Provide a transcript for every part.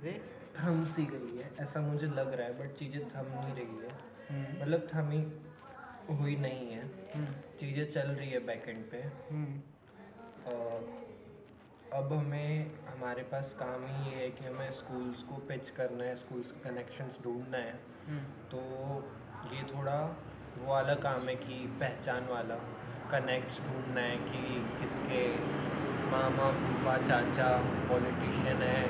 चीज़ें थम सी गई है, ऐसा मुझे लग रहा है, बट चीज़ें थम नहीं रही है। मतलब थमी हुई नहीं है, चीज़ें चल रही है बैक एंड पे। अब हमें हमारे पास काम ही ये है कि हमें स्कूल्स को पिच करना है, स्कूल्स के कनेक्शंस ढूंढना है। तो ये थोड़ा वो वाला काम है कि पहचान वाला कनेक्ट्स ढूंढना है कि किसके मामा फूफा चाचा पॉलिटिशियन है,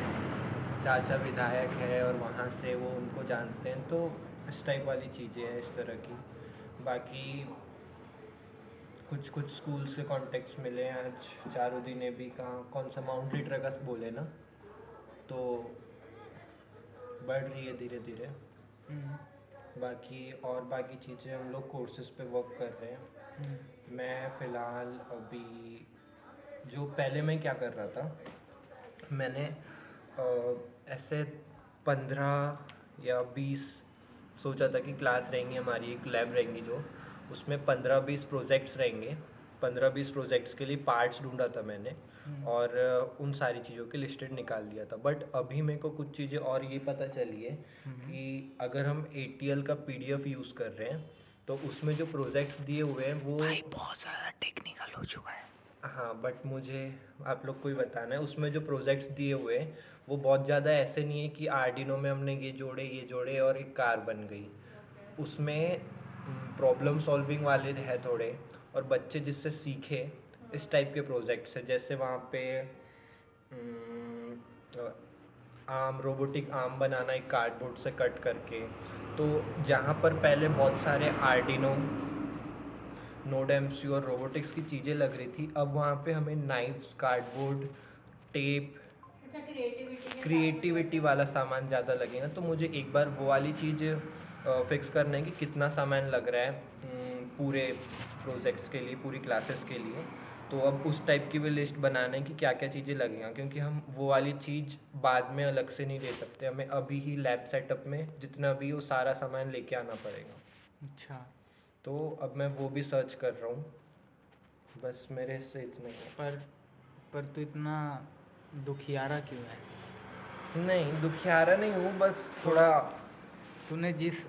चाचा विधायक है और वहाँ से वो उनको जानते हैं। तो इस टाइप वाली चीज़ें हैं, इस तरह की। बाकी कुछ कुछ स्कूल्स के कॉन्टेक्ट्स मिले हैं आज। चारुदी ने भी कहा, कौन सा माउंट लिट्रकस बोले ना, तो बढ़ रही है धीरे धीरे। बाकी और बाकी चीज़ें हम लोग कोर्सेज पे वर्क कर रहे हैं। मैं फ़िलहाल अभी जो पहले मैं क्या कर रहा था, मैंने ऐसे 15 या 20 सोचा था कि क्लास रहेंगी हमारी, एक लैब रहेंगी जो उसमें 15-20 प्रोजेक्ट्स रहेंगे। 15-20 प्रोजेक्ट्स के लिए पार्ट्स ढूंढा था मैंने और उन सारी चीज़ों की लिस्टेड निकाल लिया था। बट अभी मेरे को कुछ चीज़ें और ये पता चली है कि अगर हम ATL का PDF यूज़ कर रहे हैं तो उसमें जो प्रोजेक्ट्स दिए हुए हैं वो भाई बहुत ज़्यादा टेक्निकल हो चुका है। हाँ, बट मुझे आप लोग को ही बताना है, उसमें जो प्रोजेक्ट्स दिए हुए हैं वो बहुत ज़्यादा ऐसे नहीं है कि आर्डिनो में हमने ये जोड़े और एक कार बन गई। उसमें प्रॉब्लम सॉल्विंग वाले है थोड़े, और बच्चे जिससे सीखे इस टाइप के प्रोजेक्ट्स हैं। जैसे वहाँ पे आम रोबोटिक आम बनाना एक कार्डबोर्ड से कट करके। तो जहाँ पर पहले बहुत सारे आर्डिनो नोड एमसी और रोबोटिक्स की चीज़ें लग रही थी, अब वहाँ पे हमें नाइफ्स, कार्डबोर्ड, टेप, क्रिएटिविटी वाला सामान ज़्यादा लगेगा। तो मुझे एक बार वो वाली चीज़ फिक्स करना है कि कितना सामान लग रहा है पूरे प्रोजेक्ट्स के लिए, पूरी क्लासेस के लिए। तो अब उस टाइप की भी लिस्ट बनाना है कि क्या क्या चीज़ें लगेंगी, क्योंकि हम वो वाली चीज़ बाद में अलग से नहीं ले सकते, हमें अभी ही लैब सेटअप में जितना भी वो सारा सामान लेके आना पड़ेगा। अच्छा, तो अब मैं वो भी सर्च कर रहा हूँ, बस मेरे से इतना ही है। पर तू इतना दुखियारा क्यों है? नहीं, दुखियारा नहीं हूँ, बस थोड़ा तूने जिस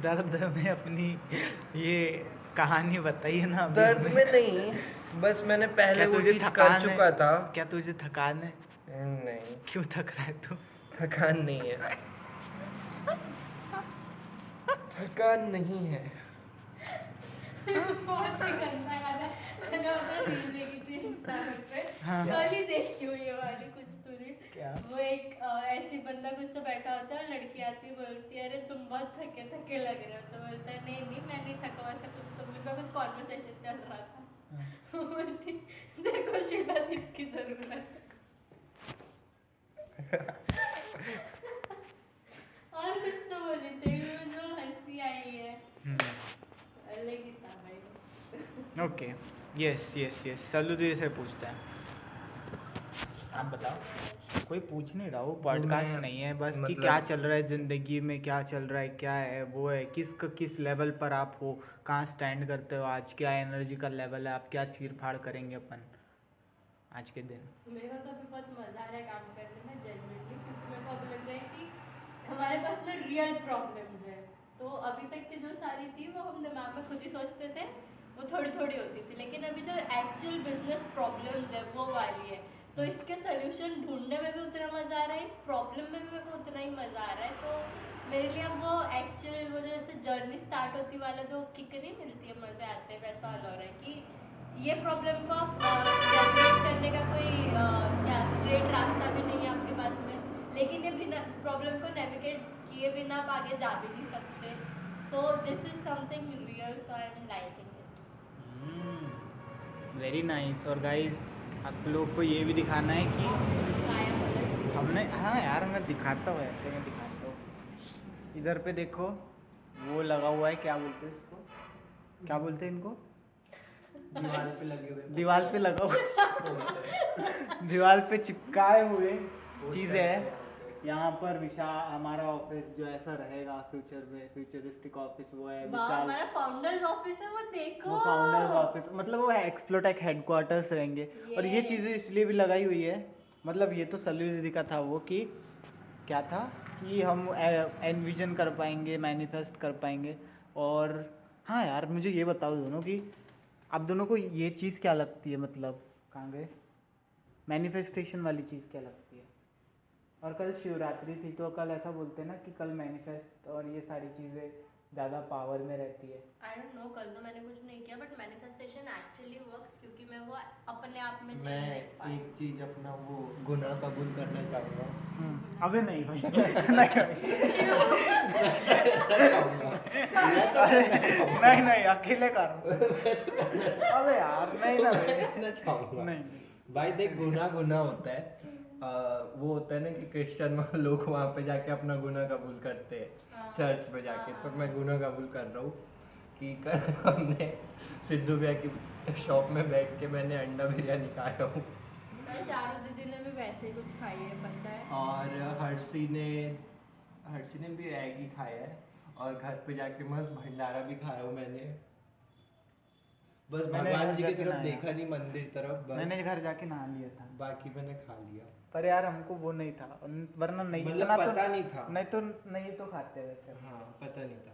दर्द में अपनी ये कहानी बताई है ना, अभी दर्द हमें में नहीं, बस मैंने पहले क्या वो तुझे चीज़ कर थकान है? चुका था। क्या तुझे थकान है? नहीं, क्यों थक रहा है तू? थकान नहीं है, थकान नहीं है। बहुत ही गंदा गाना मैंने अपना रील देखी थी इंस्टाग्राम पे। हाँ। वाली देखी हुई है वाली कुछ तो रील। क्या? वो एक ऐसी बंदा कुछ तो बैठा होता है और लड़की आती है, बोलती है अरे तुम बहुत थके थके लग रहे हो। तो बोलता है नहीं नहीं मैं नहीं थका, वैसा कुछ तो उनका कुछ कॉन्वर्सेशन चल रहा था। वो बोलती तेरे को शिलाजीत की जरूरत है। और कुछ तो बोली थी, जो हंसी आई है अलग ही था भाई। Okay, yes yes yes, Sallu तुझे से पूछता है। आप बताओ। कोई पूछ नहीं रहा, वो पॉडकास्ट नहीं है, बस कि मतलब क्या चल रहा है ज़िंदगी में, क्या चल रहा है, क्या है वो है, किस लेवल पर आप हो, कहाँ स्टैंड करते हो आज, क्या एनर्जी का लेवल है, आप क्या चीर फाड़ करेंगे अपन आज के दिन। मेरे को तो अभी बहुत मज़ा आ रहा है काम करने में जेन्युइनली, क्योंकि मेरे को अभी लग रहा है कि हमारे पास में रियल प्रॉब्लम्स है। तो अभी तक की जो सारी थी वो हम दिमाग में खुद ही सोचते थे, वो थोड़ी थोड़ी होती थी, लेकिन अभी जो एक्चुअल बिजनेस प्रॉब्लम्स है वो वाली है। तो इसके सोल्यूशन ढूंढने में भी उतना मज़ा आ रहा है, इस प्रॉब्लम में भी मेरे को उतना ही मज़ा आ रहा है। तो मेरे लिए अब वो एक्चुअल वो जैसे जर्नी स्टार्ट होती वाला जो किक नहीं मिलती है, मज़े आते हैं, वैसा वाला हो रहा है कि ये प्रॉब्लम को आप डेवलप करने का कोई क्या स्ट्रेट रास्ता भी नहीं है आपके पास में, लेकिन ये बिना प्रॉब्लम को नेविगेट किए बिना आप आगे जा भी नहीं सकते। So this is something real, so I am liking it. Very nice. और गाइस आप लोग को ये भी दिखाना है कि हमने, हाँ यार मैं दिखाता हूँ, ऐसे मैं दिखाता हूँ। इधर पे देखो वो लगा हुआ है, क्या बोलते हैं इसको, क्या बोलते हैं इनको, दीवार पे लगे हुए, दीवार पे लगा हुआ दीवार पे चिपकाए हुए चीज़ें हैं। यहाँ पर विशाल हमारा ऑफिस जो ऐसा रहेगा फ्यूचर में, फ्यूचरिस्टिक ऑफिस वो है विशाल, हमारा फाउंडर्स ऑफिस है, वो देखो। वो फाउंडर्स ऑफिस मतलब वो एक्सप्लोटेक हेडक्वार्टर्स रहेंगे। और ये चीज़ें इसलिए भी लगाई हुई है, मतलब ये तो सल्लू दीदी का था वो, कि क्या था कि हम एनविजन कर पाएंगे, मैनिफेस्ट कर पाएंगे। और हाँ यार, मुझे ये बताओ दोनों कि आप दोनों को ये चीज़ क्या लगती है, मतलब कहाँ गए, मैनिफेस्टेशन वाली चीज़ क्या लगती है? और कल शिवरात्रि थी तो कल ऐसा बोलते हैं ना कि कल मैनिफेस्ट और ये सारी चीज़ें ज़्यादा पावर में रहती है। आई डोंट नो, कल तो मैंने कुछ नहीं किया, बट मैनिफेस्टेशन एक्चुअली वर्क्स क्योंकि मैं वो अपने आप में मैं generate पाई। एक चीज़ अपना वो गुनाह कबूल करना चाहूँगा। अबे नहीं भाई नहीं नहीं, अकेले कर। अबे यार नहीं ना भाई, करना चाहूँगा नहीं। भाई देख, गुनाह होता है। वो होता है ना कि क्रिश्चियन लोग वहाँ पे जाके अपना गुनाह कबूल करते हैं हाँ। चर्च में जाके। हाँ, तो हाँ। मैं गुनाह कबूल कर रहा हूँ कि कल हमने सिद्धू भैया की शॉप में बैठ के मैंने अंडा बिरयानी खाया हूँ। कल चारू दीदी ने भी वैसे ही कुछ खाई है, पता है। और हर्षी ने भी एग ही खाया है। और घर पे जाके मस्त भंडारा भी खाया हूँ मैंने। बस मैंने भगवान घर जी की जाके तरफ नहाया। देखा नहीं, मंदिर तरफ बस। मैंने घर जाके नहा लिया था, बाकी मैंने खा लिया। पर यार हमको वो नहीं था, वरना नहीं मतलब इतना पता तो नहीं था। नहीं तो खाते वैसे। हाँ, पता नहीं था।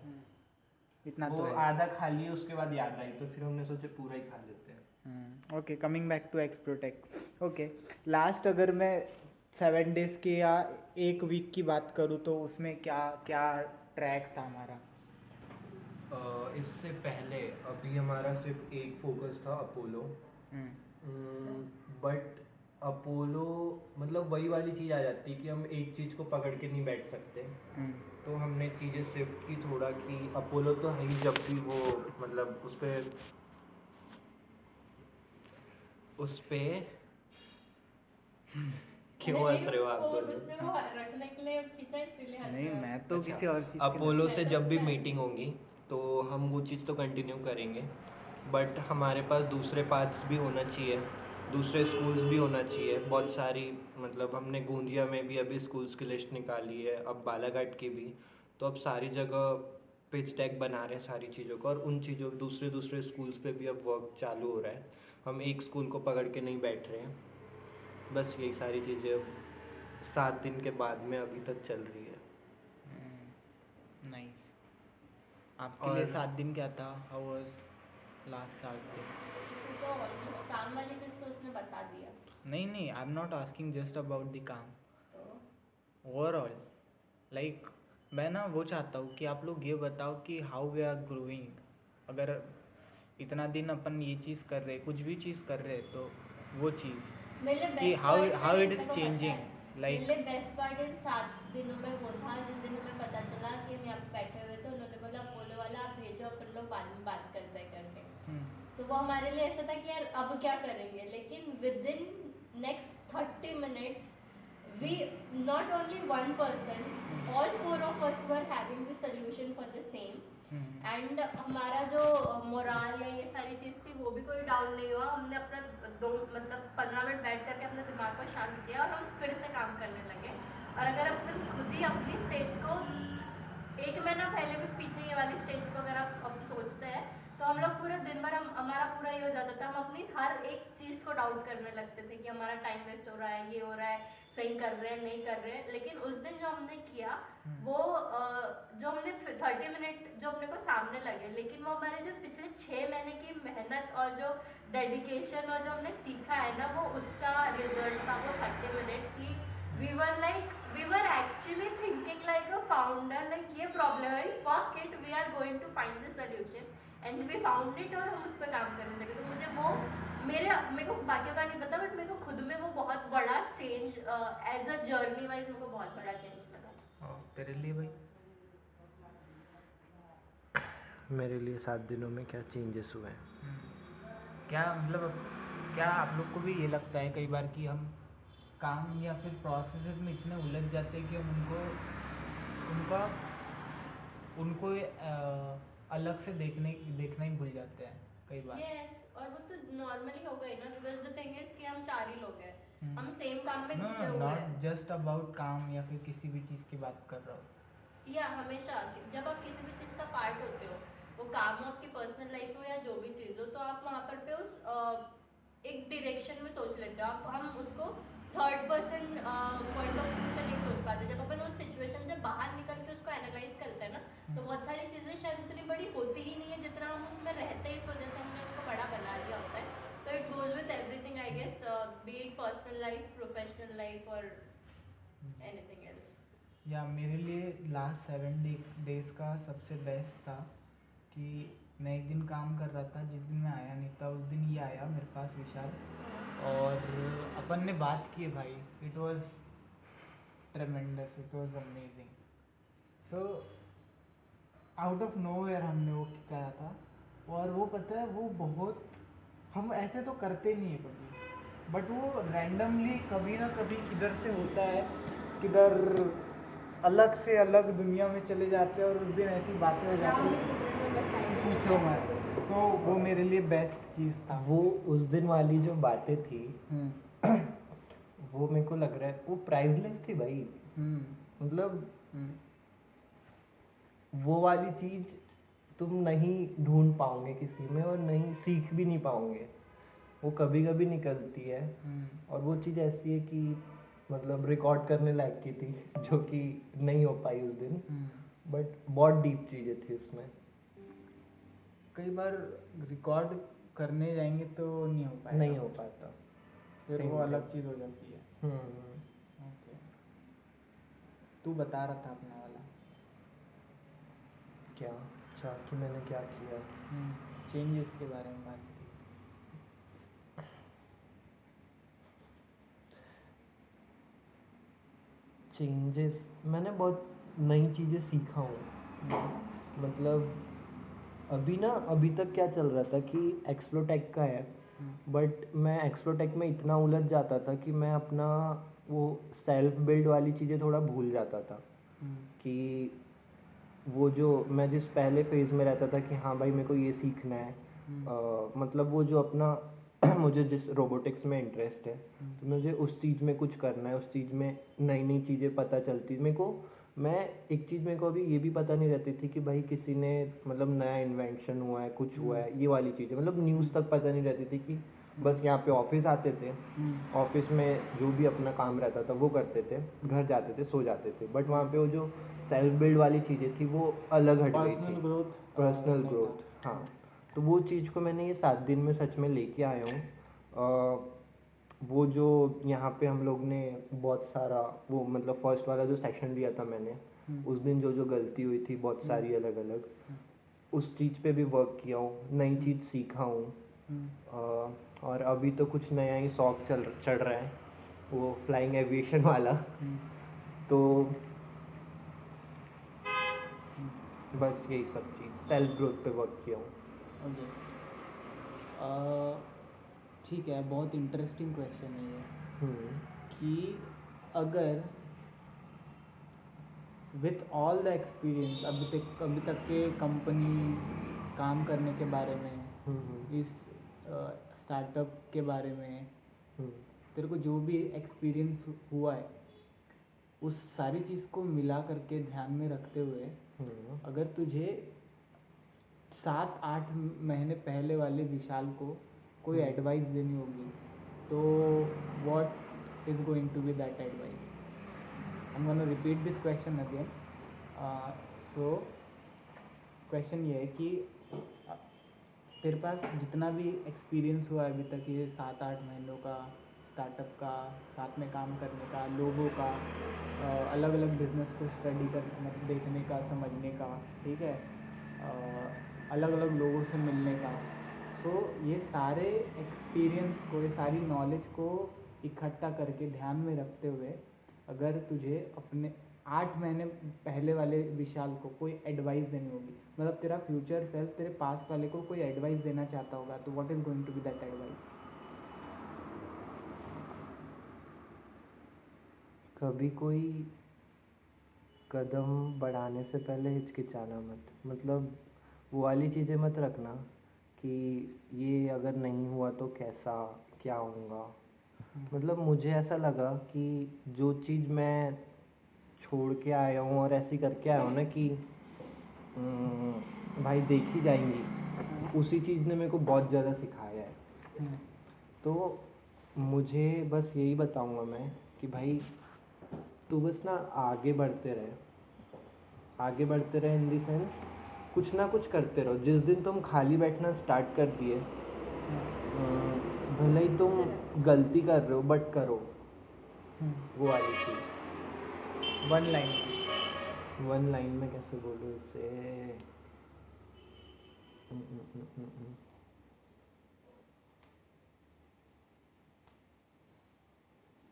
इतना वो तो है। आधा खा लिया, उसके बाद याद आई तो फिर हमने सोचे पूरा ही खा लेते हैं। ओके, कमिंग बैक टू एक्सप्रोटेक। ओके, लास्ट अगर मैं 7 डेज की या एक वीक की बात करूँ तो उसमें क्या क्या ट्रैक था हमारा? इससे पहले अभी हमारा सिर्फ एक फोकस था, अपोलो। बट अपोलो मतलब वही वाली चीज़ आ जाती है कि हम एक चीज़ को पकड़ के नहीं बैठ सकते। तो हमने चीज़ें शिफ्ट की थोड़ा कि अपोलो तो है ही, जब भी वो मतलब उस पे क्यों हंस रहे हो आप उसने दोनों? वो रखने के लिए खींचा, इसीलिए हंस नहीं, रहे हो। मैं तो अच्छा, किसी और चीज़ अपोलो से जब भी मैं तो मीटिंग होगी तो हम वो चीज़ तो कंटिन्यू करेंगे। बट हमारे पास दूसरे पार्ट्स भी होना चाहिए, दूसरे स्कूल्स भी होना चाहिए बहुत सारी। मतलब हमने गोंदिया में भी अभी स्कूल्स की लिस्ट निकाली है, अब बालाघाट की भी। तो अब सारी जगह पिच डेक बना रहे हैं सारी चीज़ों को, और उन चीज़ों दूसरे स्कूल्स पे भी अब वर्क चालू हो रहा है। हम एक स्कूल को पकड़ के नहीं बैठ रहे हैं। बस यही सारी चीज़ें अब 7 दिन के बाद में अभी तक चल रही है। नाइस। आपके लिए और- 7 दिन क्या था? हाउ वाज लास्ट 7 दिन? तो almost काम वाली चीज़ तो उसने बता दिया। नहीं, I am not asking just about the काम, तो ओवरऑल। लाइक मैं ना वो चाहता हूँ कि आप लोग ये बताओ कि हाउ वी आर ग्रोइंग। अगर इतना दिन अपन ये चीज़ कर रहे, कुछ भी चीज़ कर रहे, तो वो चीज़ मेरे लिए कि best how it is changing. मेरे लिए बेस्ट पार्ट इन 7 दिनों में वो था जिस दिन हमें पता चला कि हम यहाँ पे बैठे हुए थे, उन्होंने बोला अपोलो वाला आप भेजो, अपन लोग बाद में बात करते हैं करके। सो वो हमारे लिए ऐसा था कि यार अब क्या करेंगे, लेकिन with in next 30 minutes we not only one person, all 4 of us were having the solution for the same. And हमारा जो मोराल या ये सारी चीज़ थी वो भी कोई डाउन नहीं हुआ। हमने अपना 15 मिनट बैठ करके अपने दिमाग को शांत किया और हम फिर से काम करने लगे। और अगर अपन खुद ही अपनी स्टेज को 1 महीना पहले भी पीछे ये वाली स्टेज को अगर आप अब सोचते हैं तो हम लोग पूरे दिन भर हमारा पूरा ये हो जाता था, हम अपनी हर एक चीज़ को डाउट करने लगते थे कि हमारा टाइम वेस्ट हो रहा है, ये हो रहा है, सही कर रहे हैं नहीं कर रहे हैं। लेकिन उस दिन जो हमने किया वो जो हमने 30 मिनट जो अपने को सामने लगे, लेकिन वो हमारे जो पिछले 6 महीने की मेहनत और जो डेडिकेशन और जो हमने सीखा है ना, वो उसका रिजल्ट था वो 30 मिनट की। we were actually thinking like a founder, like ये प्रॉब्लम है, fuck it, we are going to find the solution and we found it और हम उस पर काम करने लगे। तो मुझे वो मेरे को बाकियों का नहीं पता, बट मेरे को खुद में वो बहुत बड़ा change as a journey wise मेरे को बहुत बड़ा चेंज लगा। तेरे लिए भाई? मेरे लिए 7 दिनों में क्या चेंजेस हुए हैं? क्या मतलब, क्या आप लोग को भी ये लगता है कई बार कि हम काम या फिर प्रोसेस में इतने उलझ जाते हैं कि हम उनको अलग से देखना ही भूल जाते हैं कई बार। Yes, और वो तो नॉर्मली हो गई ना, बिकॉज द थिंग इज कि हम 4 ही लोग हैं, हम सेम काम में घुसे हुए हैं। नॉट जस्ट अबाउट काम या फिर किसी भी चीज़ की बात कर रहा हूँ। या हमेशा जब आप किसी भी चीज़ का पार्ट होते हो, वो काम हो, आपकी पर्सनल लाइफ हो या जो भी चीज़ हो, तो आप वहाँ पर पे उस एक डायरेक्शन में सोच लेते हो। हम उसको third person point of view से नहीं सोच पाते। जब अपन उस पर्सनल लाइफ, प्रोफेशनल लाइफ और एनीथिंग एल्स? या मेरे लिए लास्ट 7 डेज का सबसे बेस्ट था कि मैं एक दिन काम कर रहा था, जिस दिन मैं आया नहीं था उस दिन ये आया मेरे पास विशाल, और अपन ने बात की है भाई. It was ट्रेमेंडस, it was amazing. So out of nowhere हमने वो करा था. और वो पता है वो बहुत, हम ऐसे तो करते नहीं है कभी, बट वो रैंडमली कभी ना कभी किधर से होता है, किधर अलग से अलग दुनिया में चले जाते हैं और उस दिन ऐसी बातें हो जाती हैं पूछो मत. तो वो मेरे लिए बेस्ट चीज़ था. वो उस दिन वाली जो बातें थी हम्म, वो मेरे को लग रहा है वो प्राइसलेस थी भाई. मतलब हम्म, वो वाली चीज़ तुम नहीं ढूंढ पाओगे किसी में और नहीं सीख भी नहीं पाओगे. वो कभी कभी निकलती है और वो चीज़ ऐसी है कि मतलब रिकॉर्ड करने लायक की थी जो कि नहीं हो पाई उस दिन. बट बहुत डीप चीज़ें थी उसमें. कई बार रिकॉर्ड करने जाएंगे तो नहीं हो पाएगा, नहीं हो पाता. फिर Same वो अलग thing. चीज़ हो जाती है. ओके, तू बता रहा था अपना वाला. क्या अच्छा कि मैंने क्या किया. चेंजेस के बारे में बात की. चेंजेस मैंने बहुत नई चीज़ें सीखा हूँ. मतलब अभी तक क्या चल रहा था कि एक्सप्लोटेक का है, बट मैं एक्सप्लोटेक में इतना उलझ जाता था कि मैं अपना वो सेल्फ बिल्ड वाली चीज़ें थोड़ा भूल जाता था. कि वो जो मैं जिस पहले फेज़ में रहता था कि हाँ भाई मेरे को ये सीखना है. मतलब वो जो अपना मुझे जिस रोबोटिक्स में इंटरेस्ट है तो मुझे उस चीज़ में कुछ करना है. उस चीज़ में नई नई चीज़ें पता चलती मेरे को. मैं एक चीज़ मेरे को अभी ये भी पता नहीं रहती थी कि भाई किसी ने मतलब नया इन्वेंशन हुआ है, कुछ हुआ है, ये वाली चीज़ें मतलब न्यूज़ तक पता नहीं रहती थी. कि बस यहाँ पे ऑफिस आते थे, ऑफिस में जो भी अपना काम रहता था वो करते थे, घर जाते थे, सो जाते थे. बट वहाँ पे वो जो सेल्फ बिल्ड वाली चीज़ें थी वो अलग हट गई थी. Personal growth. हाँ, तो वो चीज़ को मैंने ये 7 दिन में सच में लेके आया हूँ. वो जो यहाँ पे हम लोग ने बहुत सारा वो मतलब फर्स्ट वाला जो सेशन लिया था मैंने, उस दिन जो जो गलती हुई थी बहुत सारी अलग अलग, उस चीज़ पे भी वर्क किया हूँ, नई चीज़ सीखा हूँ. और अभी तो कुछ नया ही शौक चढ़ रहा है, वो फ्लाइंग एविएशन वाला. तो बस यही सब चीज़ सेल्फ ग्रोथ पे वर्क किया हूँ. ओके, ठीक है. बहुत इंटरेस्टिंग क्वेश्चन है ये कि अगर विथ ऑल द एक्सपीरियंस अभी तक के कंपनी काम करने के बारे में, इस स्टार्टअप के बारे में, तेरे को जो भी एक्सपीरियंस हुआ है उस सारी चीज़ को मिला करके ध्यान में रखते हुए अगर तुझे 7-8 महीने पहले वाले विशाल को कोई एडवाइस देनी होगी तो what is going to be that advice? I am gonna repeat this question again. So question ये है कि तेरे पास जितना भी एक्सपीरियंस हुआ अभी तक, ये 7-8 महीनों का स्टार्टअप का, साथ में काम करने का, लोगों का, अलग अलग बिजनेस को स्टडी कर मतलब देखने का, समझने का, ठीक है, अलग अलग लोगों से मिलने का. सो ये सारे एक्सपीरियंस को, ये सारी नॉलेज को इकट्ठा करके ध्यान में रखते हुए अगर तुझे अपने 8 महीने पहले वाले विशाल को कोई एडवाइस देनी होगी, मतलब तेरा फ्यूचर सेल्फ तेरे पास वाले को कोई एडवाइस देना चाहता होगा, तो what is going to be that advice? कभी कोई कदम बढ़ाने से पहले हिचकिचाना मत. मतलब वो वाली चीज़ें मत रखना कि ये अगर नहीं हुआ तो कैसा क्या होगा. मतलब मुझे ऐसा लगा कि जो चीज़ मैं छोड़ के आया हूँ और ऐसी करके आया हूँ ना कि भाई देखी जाएंगी, उसी चीज़ ने मेरे को बहुत ज़्यादा सिखाया है. तो मुझे बस यही बताऊँगा मैं कि भाई तू बस ना आगे बढ़ते रहे इन दी सेंस कुछ ना कुछ करते रहो. जिस दिन तुम खाली बैठना स्टार्ट कर दिए भले ही तुम गलती कर रहे हो बट करो, वो वाली चीज़। One line. वन लाइन में कैसे बोलूँ इसे?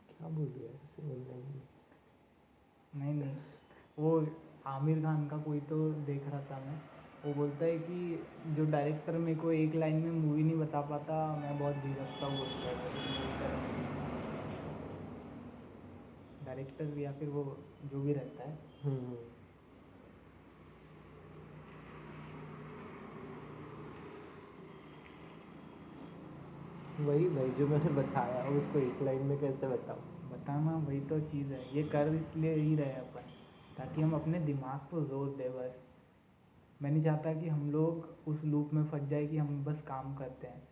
क्या बोलूँ यार इसे वन लाइन में? नहीं, वो आमिर खान का कोई तो देख रहा था मैं, वो बोलता है कि जो डायरेक्टर मेरे को एक लाइन में मूवी नहीं बता पाता, मैं बहुत जी सकता हूँ उसका। डायरेक्टर या फिर वो जो भी रहता है। वही भाई जो मैंने बताया, उसको एक लाइन में कैसे बताऊँ? बताना वही तो चीज़ है, ये कर इसलिए ही रहे अपन, ताकि हम अपने दिमाग को जोर दे बस। मैं नहीं चाहता कि हम लोग उस लूप में फंस जाए कि हम बस काम करते हैं।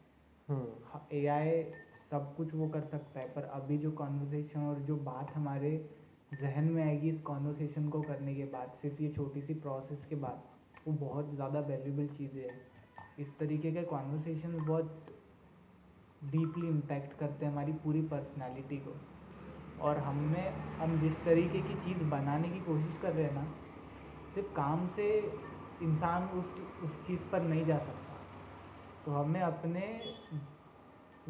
एआई सब कुछ वो कर सकता है, पर अभी जो कॉन्वर्सेशन और जो बात हमारे जहन में आएगी इस कॉन्वर्सेशन को करने के बाद, सिर्फ ये छोटी सी प्रोसेस के बाद, वो बहुत ज़्यादा वैल्यूबल चीज़ें हैं। इस तरीके के कॉन्वर्सेशन बहुत डीपली इम्पैक्ट करते हैं हमारी पूरी पर्सनालिटी को। और हम जिस तरीके की चीज़ बनाने की कोशिश कर रहे हैं ना, सिर्फ काम से इंसान उस चीज़ पर नहीं जा सकता। तो हमें अपने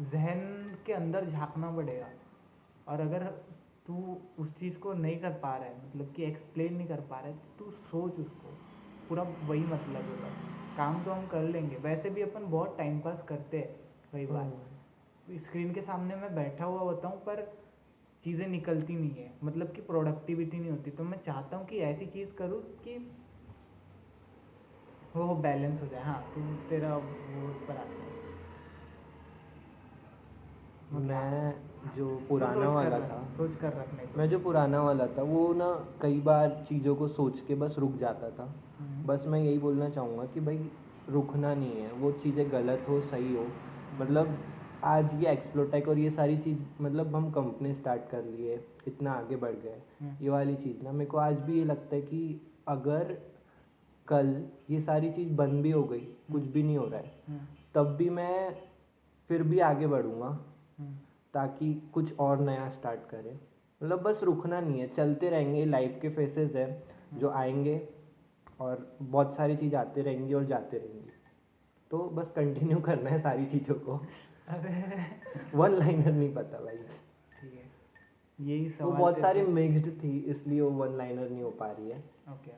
जहन के अंदर झांकना पड़ेगा। और अगर तू उस चीज़ को नहीं कर पा रहा है, मतलब कि एक्सप्लेन नहीं कर पा रहा है, तो तू सोच उसको, पूरा वही मतलब होगा। काम तो हम कर लेंगे, वैसे भी अपन बहुत टाइम पास करते हैं कई बार। स्क्रीन के सामने मैं बैठा हुआ होता हूँ, पर चीज़ें निकलती नहीं है, मतलब कि प्रोडक्टिविटी नहीं होती। तो मैं चाहता हूँ कि ऐसी चीज़ करूँ कि वो बैलेंस हो जाए। हाँ, तो तेरा वो उस पर आता है। मैं जो पुराना वाला था, सोच कर रखने को। मैं जो पुराना वाला था वो ना कई बार चीज़ों को सोच के बस रुक जाता था। बस मैं यही बोलना चाहूँगा कि भाई रुकना नहीं है, वो चीज़ें गलत हो सही हो, मतलब आज ये एक्सप्लोटेक और ये सारी चीज़, मतलब हम कंपनी स्टार्ट कर लिए, इतना आगे बढ़ गए। ये वाली चीज़ ना मेरे को आज भी ये लगता है कि अगर कल ये सारी चीज़ बंद भी हो गई, कुछ भी नहीं हो रहा है, तब भी मैं फिर भी आगे बढ़ूँगा ताकि कुछ और नया स्टार्ट करें। मतलब बस रुकना नहीं है, चलते रहेंगे। लाइफ के फेसेस हैं जो आएंगे और बहुत सारी चीज़ आते रहेंगी और जाते रहेंगी, तो बस कंटिन्यू करना है सारी चीज़ों को। अरे वन लाइनर नहीं पता भाई, ठीक है, यही वो सवाल बहुत सारी मिक्स्ड थी इसलिए वो वन लाइनर नहीं हो पा रही है। Okay,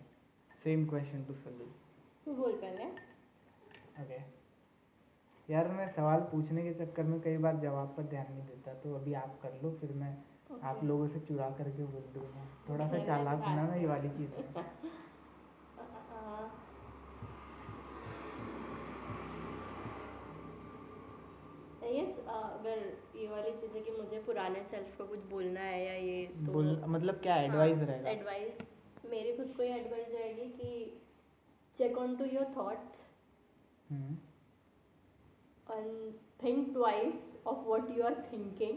same question to Salu. तू बोल पहले। ओके यार, मैं सवाल पूछने के चक्कर में कई बार जवाब पर ध्यान नहीं देता, तो अभी आप कर लो, फिर मैं आप लोगों से चुरा करके बोल दूँगा। थोड़ा सा चालाक होना ना ये वाली चीज़ है। यस, अगर ये वाली चीज़ है कि मुझे पुराने सेल्फ को कुछ बोलना है या ये, तो बोल मतलब क्या एडवाइस रहेगा? एडवाइस मेरी खुद को ही एडवाइस रहेगी कि check on to your thoughts and think twice of what you are thinking,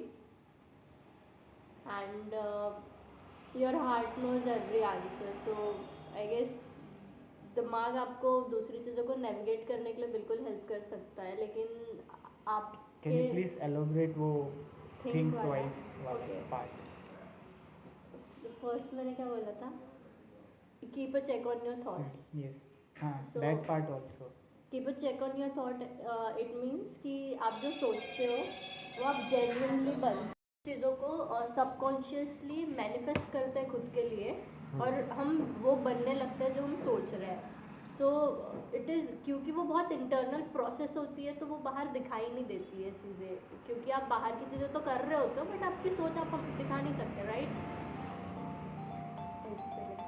and your heart knows every answer. So I guess दिमाग आपको दूसरी चीज़ों को नेविगेट करने के लिए बिल्कुल हेल्प कर सकता है, लेकिन आप कैन यू प्लीज एलोबरेट वो थिंक ट्वाइस वाला पार्ट? फर्स्ट मैंने क्या बोला था? Keep a check on your thought. Yes, हाँ, that part also. Keep a check on your thought, it means कि आप जो सोचते हो वो आप जेन्युइनली बन चीज़ों को सबकॉन्शियसली मैनिफेस्ट करते हैं खुद के लिए, और हम वो बनने लगते हैं जो हम सोच रहे हैं। सो इट इज़, क्योंकि वो बहुत इंटरनल प्रोसेस होती है, तो वो बाहर दिखाई नहीं देती है चीज़ें, क्योंकि आप बाहर की चीज़ें तो कर रहे होते हो बट आपकी सोच आप दिखा नहीं सकते, राइट?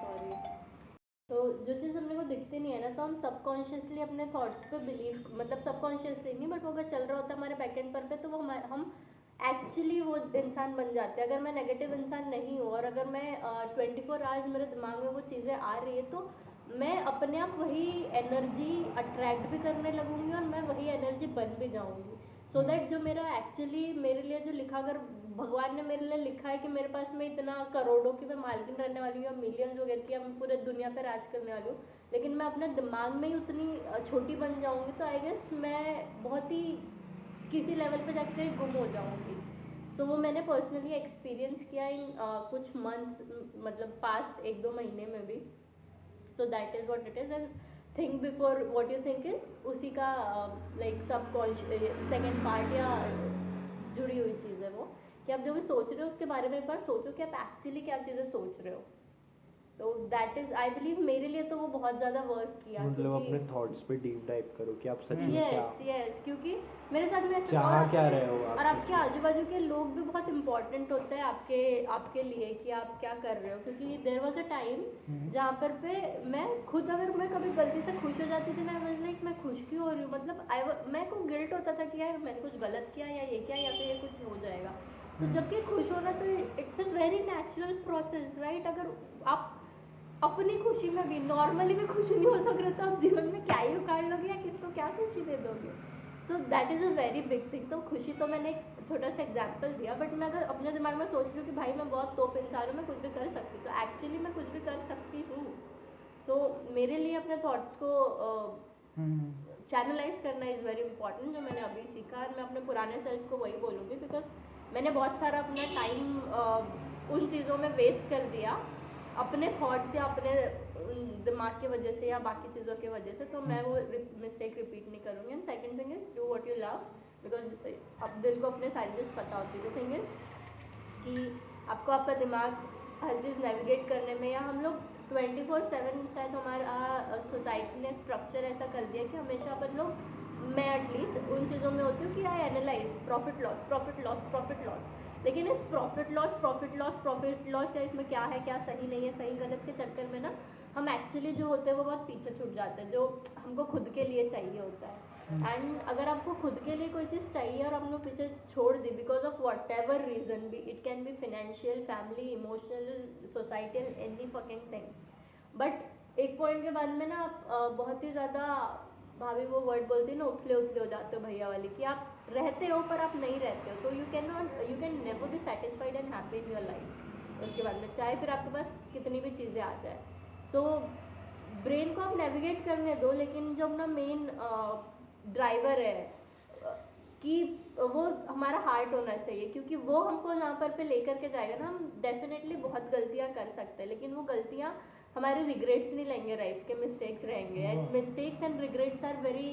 सॉरी। तो जो चीज़ अपने को दिखती नहीं है ना, तो हम सबकॉन्शियसली अपने थॉट्स पे बिलीव, मतलब सबकॉन्शियसली नहीं, बट वो अगर चल रहा होता है हमारे बैक एंड पर पे, तो वो हम एक्चुअली वो इंसान बन जाते हैं। अगर मैं नेगेटिव इंसान नहीं हूँ और अगर मैं 24 आवर्स मेरे दिमाग में वो चीज़ें आ रही है, तो मैं अपने आप वही एनर्जी अट्रैक्ट भी करने लगूंगी और मैं वही एनर्जी बन भी जाऊंगी। सो दैट जो मेरा एक्चुअली मेरे लिए जो लिखा, अगर भगवान ने मेरे लिए लिखा है कि मेरे पास में इतना करोड़ों की मैं मालकिन रहने वाली हूँ या मिलियंस हो गई, मैं पूरे दुनिया पर राज करने वाली हूँ, लेकिन मैं अपने दिमाग में ही उतनी छोटी बन जाऊंगी, तो आई गेस मैं बहुत ही किसी लेवल पे जाके कहीं गुम हो जाऊँगी। सो वो मैंने पर्सनली एक्सपीरियंस किया इन कुछ मंथ, मतलब पास्ट 1-2 महीने में भी। So that is what it is. And think before what you think is उसी का लाइक सबकॉन्शियस सेकंड पार्ट या जुड़ी हुई चीज़ है वो, कि आप जो भी सोच रहे हो उसके बारे में एक बार सोचो कि आप एक्चुअली क्या चीज़ें सोच रहे हो। तो दैट इज़ आई बिलीव मेरे लिए तो वो बहुत ज़्यादा वर्क किया, मतलब अपने थॉट्स पे डीप डाइव करो कि आप सच में क्या यस क्योंकि मेरे साथ में ऐसा चाह क्या रहे हो आप और सच आपके में। आजू बाजू के लोग भी बहुत इंपॉर्टेंट होते हैं आपके लिए कि आप क्या कर रहे हो। क्योंकि देयर वाज अ टाइम जहाँ पर पे मैं खुद अगर मैं कभी गलती से खुश हो जाती थी ना, आई वाज लाइक मैं खुश क्यों हो रही हूँ, मतलब मैं को गिल्ट होता था कि यार मैंने कुछ गलत किया या ये किया या फिर ये कुछ हो जाएगा। तो जबकि खुश होना तो it's a very natural process right. अगर आप अपनी खुशी में भी नॉर्मली भी खुश नहीं हो सक रहे तो आप जीवन में क्या ही उखाड़ लोगे या किसको क्या खुशी दे दोगे। So that is a very big thing. तो खुशी तो मैंने एक छोटा सा एग्जाम्पल दिया, बट मैं अगर अपने दिमाग में सोच रही हूँ कि भाई मैं बहुत तोप इंसान हूँ, मैं कुछ भी कर सकती हूँ, तो एक्चुअली मैं कुछ भी कर सकती हूँ। सो मेरे लिए अपने थॉट्स को चैनलाइज करना इज़ वेरी इंपॉर्टेंट, जो मैंने अभी सीखा। और मैं अपने पुराने सेल्फ को वही बोलूँगी, बिकॉज मैंने बहुत सारा अपना टाइम उन चीज़ों में वेस्ट कर दिया अपने थॉट्स या अपने दिमाग की वजह से या बाकी चीज़ों की वजह से। तो मैं वो मिस्टेक रिपीट नहीं करूँगी। And second thing is do what you love, because अब दिल को अपने सारी चीज़ पता होती है। द थिंग इज़ कि आपको आपका दिमाग हर चीज़ नेविगेट करने में, या हम लोग 24/7 शायद हमारा सोसाइटी ने स्ट्रक्चर ऐसा कर दिया कि हमेशा अपन लोग, मैं एटलीस्ट उन चीज़ों में होती हूँ कि I analyse profit loss profit loss profit loss. लेकिन इस प्रॉफिट लॉस या इसमें क्या है क्या सही नहीं है सही गलत के चक्कर में ना हम एक्चुअली जो होते हैं वो बहुत पीछे छूट जाते हैं, जो हमको खुद के लिए चाहिए होता है। एंड अगर आपको खुद के लिए कोई चीज़ चाहिए और हम लोग पीछे छोड़ दी because of whatever reason भी, it can be financial, family, emotional, societal, any fucking thing, but एक पॉइंट के बाद में ना आप बहुत ही ज़्यादा, भाभी वो वर्ड बोलती है ना, उथले उथले हो जाते हो भैया वाली, कि आप रहते हो पर आप नहीं रहते हो। तो you can never be satisfied and happy in your life उसके बाद में, चाहे फिर आपके पास कितनी भी चीज़ें आ जाए। सो ब्रेन को आप नेविगेट करने दो, लेकिन जो अपना मेन ड्राइवर है कि वो हमारा हार्ट होना चाहिए, क्योंकि वो हमको जहाँ पर पे लेकर के जाएगा ना, हम डेफिनेटली बहुत गलतियाँ कर सकते हैं, लेकिन वो गलतियाँ हमारे रिग्रेट्स नहीं लेंगे, राइट के मिस्टेक्स रहेंगे। And mistakes and regrets are very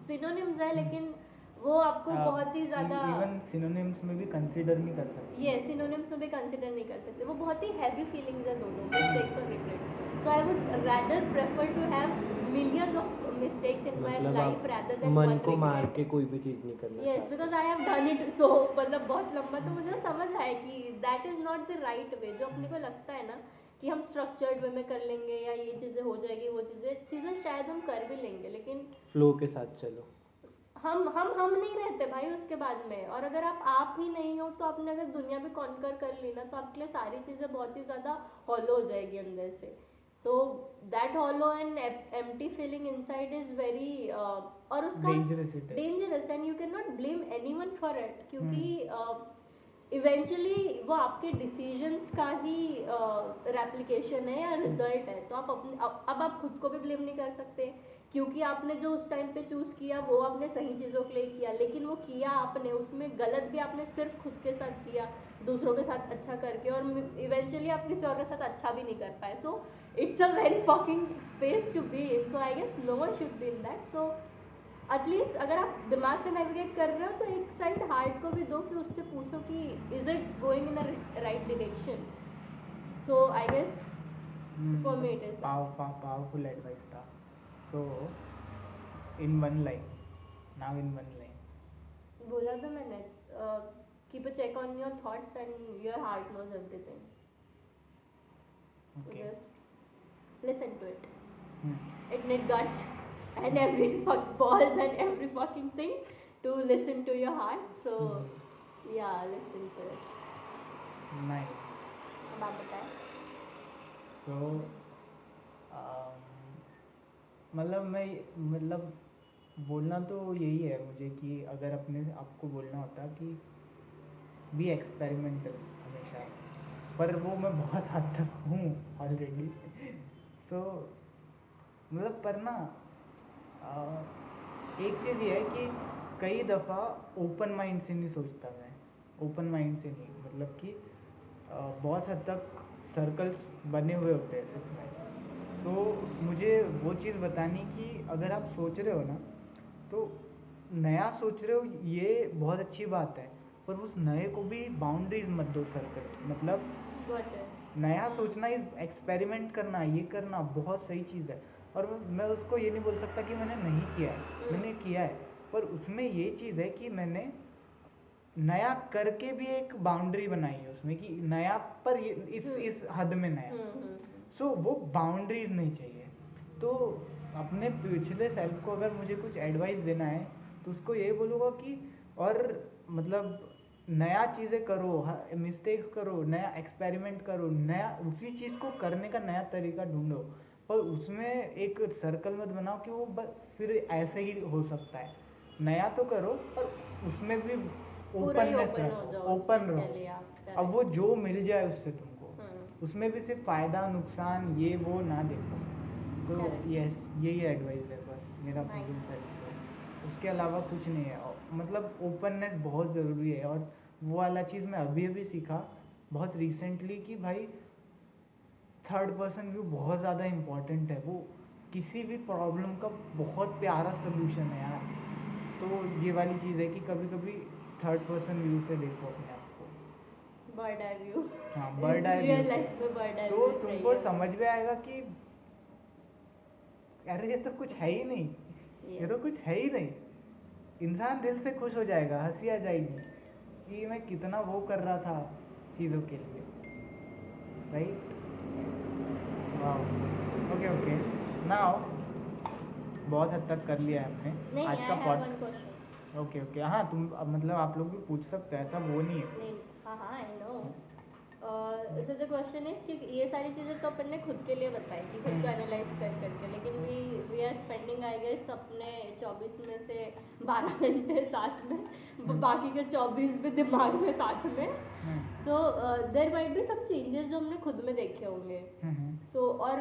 synonyms है, लेकिन वो आपको बहुत ही ज़्यादा इवन सिनोनिम्स में भी कंसीडर नहीं कर सकते। ये सिनोनिम्स में भी कंसिडर नहीं कर सकते, वो बहुत ही हैवी फीलिंग्स है दोनों, मिस्टेक्स और regret. So I would rather prefer to have millions of mistakes in my life rather than मन को मार के कोई भी चीज़ नहीं करना। Yes, because I have done it. So मतलब बहुत लंबा, तो मुझे समझ आया कि that is not the right way. जो अपने को लगता है ना कि हम स्ट्रक्चर्ड वे में कर लेंगे या ये चीज़ें हो जाएगी, वो चीज़ें शायद हम कर भी लेंगे, लेकिन फ्लो के साथ चलो। हम नहीं रहते भाई उसके बाद में। और अगर आप ही नहीं हो तो आपने अगर दुनिया भी कॉन्कर कर ली ना, तो आपके लिए सारी चीज़ें बहुत ही ज़्यादा हॉलो हो जाएगी अंदर से। So that hollow and empty feeling inside is very और उसका dangerous, and you can not blame anyone for it, क्योंकि इवेंचुअली वो आपके डिसीजंस का ही रेप्लिकेशन है या रिजल्ट है। तो अब आप खुद को भी ब्लेम नहीं कर सकते, क्योंकि आपने जो उस टाइम पे चूज़ किया वो आपने सही चीज़ों के लिए किया, लेकिन वो किया आपने, उसमें गलत भी आपने सिर्फ खुद के साथ किया, दूसरों के साथ अच्छा करके, और इवेंचुअली आप किसी और के साथ अच्छा भी नहीं कर पाए। So it's a very fucking space to be in. So I guess no one should be in that. So at least अगर आप दिमाग से नेविगेट कर रहे हो तो एक साइड हार्ट को भी दो, कि उससे पूछो कि is it going in a right direction. So I guess for me it is powerful advice था। So, in one line, now in one line. बोला तो मैंने, keep a check on your thoughts and your heart knows everything. Okay. So just listen to it. It needs guts and every balls and every fucking thing to listen to your heart. So yeah, listen to it. Nice. अब आप बताएं। So, मतलब बोलना तो यही है मुझे कि अगर अपने आपको बोलना होता कि बी एक्सपेरिमेंटल हमेशा, पर वो मैं बहुत हद तक हूँ ऑलरेडी। सो मतलब पर ना एक चीज़ ये है कि कई दफ़ा ओपन माइंड से नहीं सोचता मैं, ओपन माइंड से नहीं, मतलब कि बहुत हद तक सर्कल्स बने हुए होते हैं सच में। तो मुझे वो चीज़ बतानी कि अगर आप सोच रहे हो ना, तो नया सोच रहे हो ये बहुत अच्छी बात है, पर उस नए को भी बाउंड्रीज मत दो सर्कल। मतलब नया सोचना, इस एक्सपेरिमेंट करना, ये करना बहुत सही चीज़ है। और मैं उसको ये नहीं बोल सकता कि मैंने नहीं किया है, मैंने किया है, पर उसमें ये चीज़ है कि मैंने नया करके भी एक बाउंड्री बनाई है उसमें कि नया पर इस हद में नया। सो वो बाउंड्रीज नहीं चाहिए। तो अपने पिछले सेल्फ को अगर मुझे कुछ एडवाइस देना है तो उसको ये बोलूँगा कि और मतलब नया चीज़ें करो, मिस्टेक्स करो, नया एक्सपेरिमेंट करो, नया उसी चीज़ को करने का नया तरीका ढूंढो, पर उसमें एक सर्कल मत बनाओ कि वो बस फिर ऐसे ही हो सकता है। नया तो करो पर उसमें भी ओपननेस रखो, ओपन रहो। अब वो जो मिल जाए उससे तुमको, उसमें भी सिर्फ फ़ायदा नुकसान ये वो ना देखो। तो यस, यही एडवाइस है बस मेरा पर्सनल सेल्फ को, उसके अलावा कुछ नहीं है। मतलब ओपननेस बहुत ज़रूरी है। और वो वाला चीज़ मैं अभी अभी सीखा बहुत रिसेंटली कि भाई थर्ड पर्सन व्यू बहुत ज़्यादा इम्पॉर्टेंट है। वो किसी भी प्रॉब्लम का बहुत प्यारा सोल्यूशन है यार। तो ये वाली चीज़ है कि कभी कभी थर्ड पर्सन व्यू से देखो अपने आप को, बर्ड आई व्यू। हाँ bird I real view life में बर्ड आई तो व्यू तुमको चाहिए। समझ में आएगा कि अरे ये तो कुछ है ही नहीं, ये तो कुछ है ही नहीं। इंसान दिल से खुश हो जाएगा, हंसी आ जाएगी कि मैं कितना वो कर रहा था चीज़ों के लिए, राइट। ओके ओके, नाउ बहुत हद तक कर लिया है हमने नहीं, आज आई का have pod. One question. Okay okay, हाँ तुम मतलब आप लोग भी पूछ सकते हो, ऐसा वो नहीं है। नहीं, हाँ हाँ, I know. So the question is कि ये सारी चीज़ें तो अपन ने खुद के लिए बताई कि खुद को एनालाइज कर करके, लेकिन we are spending I guess अपने 24 में से 12 घंटे साथ में, बाकी के 24 भी दिमाग में साथ में। So there might be some changes जो हमने खुद में देखे होंगे। सो और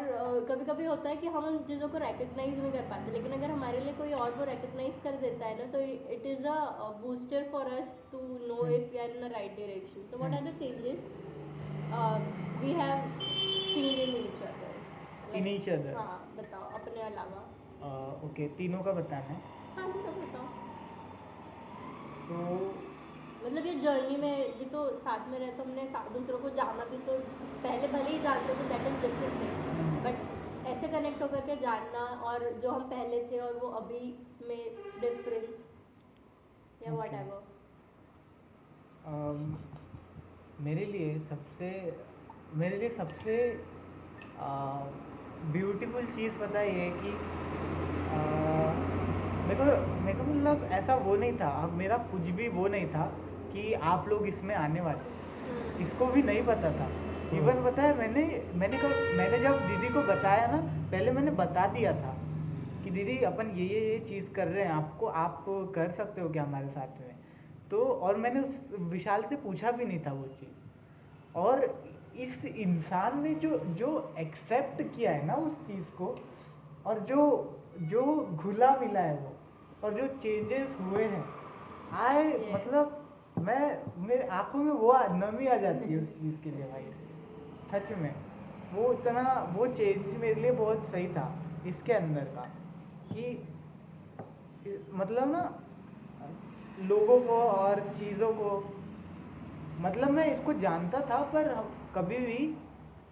कभी कभी होता है कि हम उन चीज़ों को रिकग्नाइज नहीं कर पाते, लेकिन अगर हमारे लिए कोई और वो रिकग्नाइज कर देता है ना, तो it is a booster for us to know if we are in the right direction. So what are the changes we have seen in each other? In each other? हाँ, बताओ अपने अलावा। ओके, तीनों का बताना है। हाँ, तीनों बताओ। सो मतलब ये जर्नी में भी तो साथ में रहे, तो हमने दूसरों को जाना भी, तो पहले भले ही जानते थे, that is different thing, but ऐसे कनेक्ट होकर के जानना और जो हम पहले थे और वो अभी में डिफरेंस या व्हाट एवर। मेरे लिए सबसे ब्यूटीफुल चीज़ पता है ये कि मेरे को मतलब ऐसा वो नहीं था, अब मेरा कुछ भी वो नहीं था कि आप लोग इसमें आने वाले, इसको भी नहीं पता था। इवन पता है मैंने जब दीदी को बताया ना, पहले मैंने बता दिया था कि दीदी अपन ये चीज़ कर रहे हैं, आप कर सकते हो क्या हमारे साथ में। तो और मैंने उस विशाल से पूछा भी नहीं था वो चीज़, और इस इंसान ने जो एक्सेप्ट किया है ना उस चीज़ को, और जो घुला मिला है वो, और जो चेंजेस हुए हैं, मतलब मेरे आंखों में वो नमी आ जाती है उस चीज़ के लिए भाई, सच में। वो चेंज मेरे लिए बहुत सही था इसके अंदर का, कि मतलब ना लोगों को और चीज़ों को, मतलब मैं इसको जानता था पर कभी भी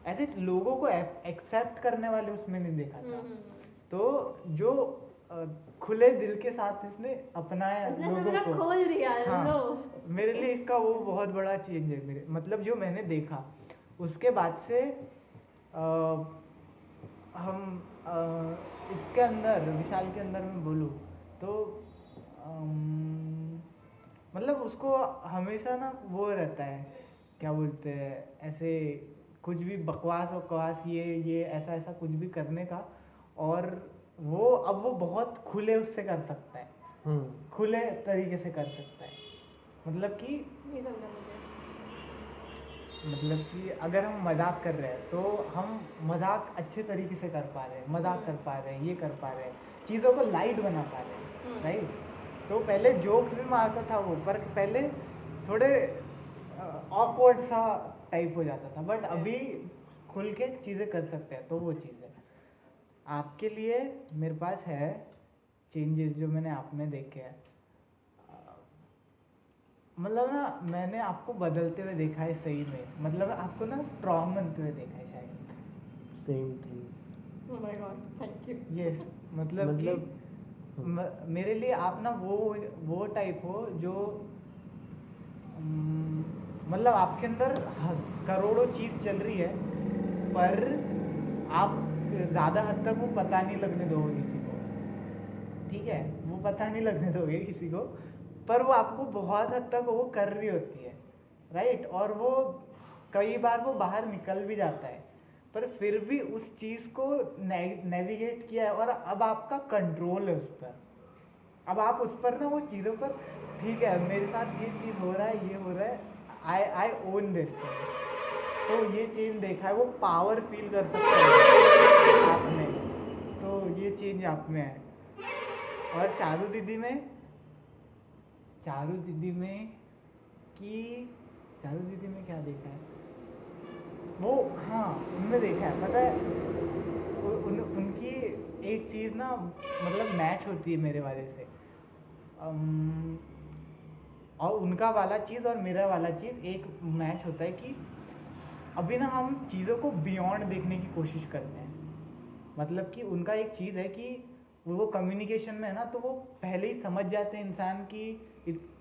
ऐसे लोगों को एक्सेप्ट करने वाले उसमें नहीं देखा था। तो जो खुले दिल के साथ इसने अपनाया लोगों को, खोल दिया। हाँ, मेरे लिए इसका वो बहुत बड़ा चेंज है। मेरे मतलब जो मैंने देखा उसके बाद से हम इसके अंदर, विशाल के अंदर मैं बोलूँ तो मतलब उसको हमेशा ना वो रहता है, क्या बोलते हैं, ऐसे कुछ भी बकवास ये ऐसा कुछ भी करने का, और अब वो बहुत खुले उससे कर सकता है, खुले तरीके से कर सकता है। मतलब कि अगर हम मजाक कर रहे हैं तो हम मजाक अच्छे तरीके से कर पा रहे हैं, मजाक कर पा रहे हैं, ये कर पा रहे हैं, चीज़ों को लाइट बना पा रहे हैं, राइट। तो पहले जोक्स भी मारता था वो, पर पहले थोड़े ऑकवर्ड सा टाइप हो जाता था, बट अभी खुल के चीज़ें कर सकते हैं, तो वो चीज़ है। आपके लिए मेरे पास है चेंजेस जो मैंने आप में देखे हैं। मतलब ना मैंने आपको बदलते हुए देखा है सही में, मतलब आपको ना स्ट्रॉन्ग बनते हुए देखा है शायद। Same thing. Oh my God, thank you. Yes मतलब कि मेरे लिए आप ना वो टाइप हो जो मतलब आपके अंदर करोड़ों चीज़ चल रही है, पर आप ज़्यादा हद तक वो पता नहीं लगने दोगे किसी को, ठीक है, वो पता नहीं लगने दोगे किसी को, पर वो आपको बहुत हद तक वो कर रही होती है, राइट। और वो कई बार वो बाहर निकल भी जाता है, पर फिर भी उस चीज़ को नेविगेट किया है और अब आपका कंट्रोल है उस पर। अब आप उस पर ना वो चीज़ों पर, ठीक है मेरे साथ ये चीज़ हो रहा है, ये हो रहा है, आई ओन दिस थिंग। तो ये चेंज देखा है, वो पावर फील कर सकते हैं आप में, तो ये चेंज आप में है। और चारू दीदी में क्या देखा है वो, हाँ उनमें देखा है, पता है उनकी एक चीज़ ना मतलब मैच होती है मेरे वाले से, और उनका वाला चीज़ और मेरा वाला चीज़ एक मैच होता है कि अभी ना हम चीज़ों को बियॉन्ड देखने की कोशिश करते हैं। मतलब कि उनका एक चीज़ है कि वो कम्युनिकेशन में है ना, तो वो पहले ही समझ जाते हैं इंसान की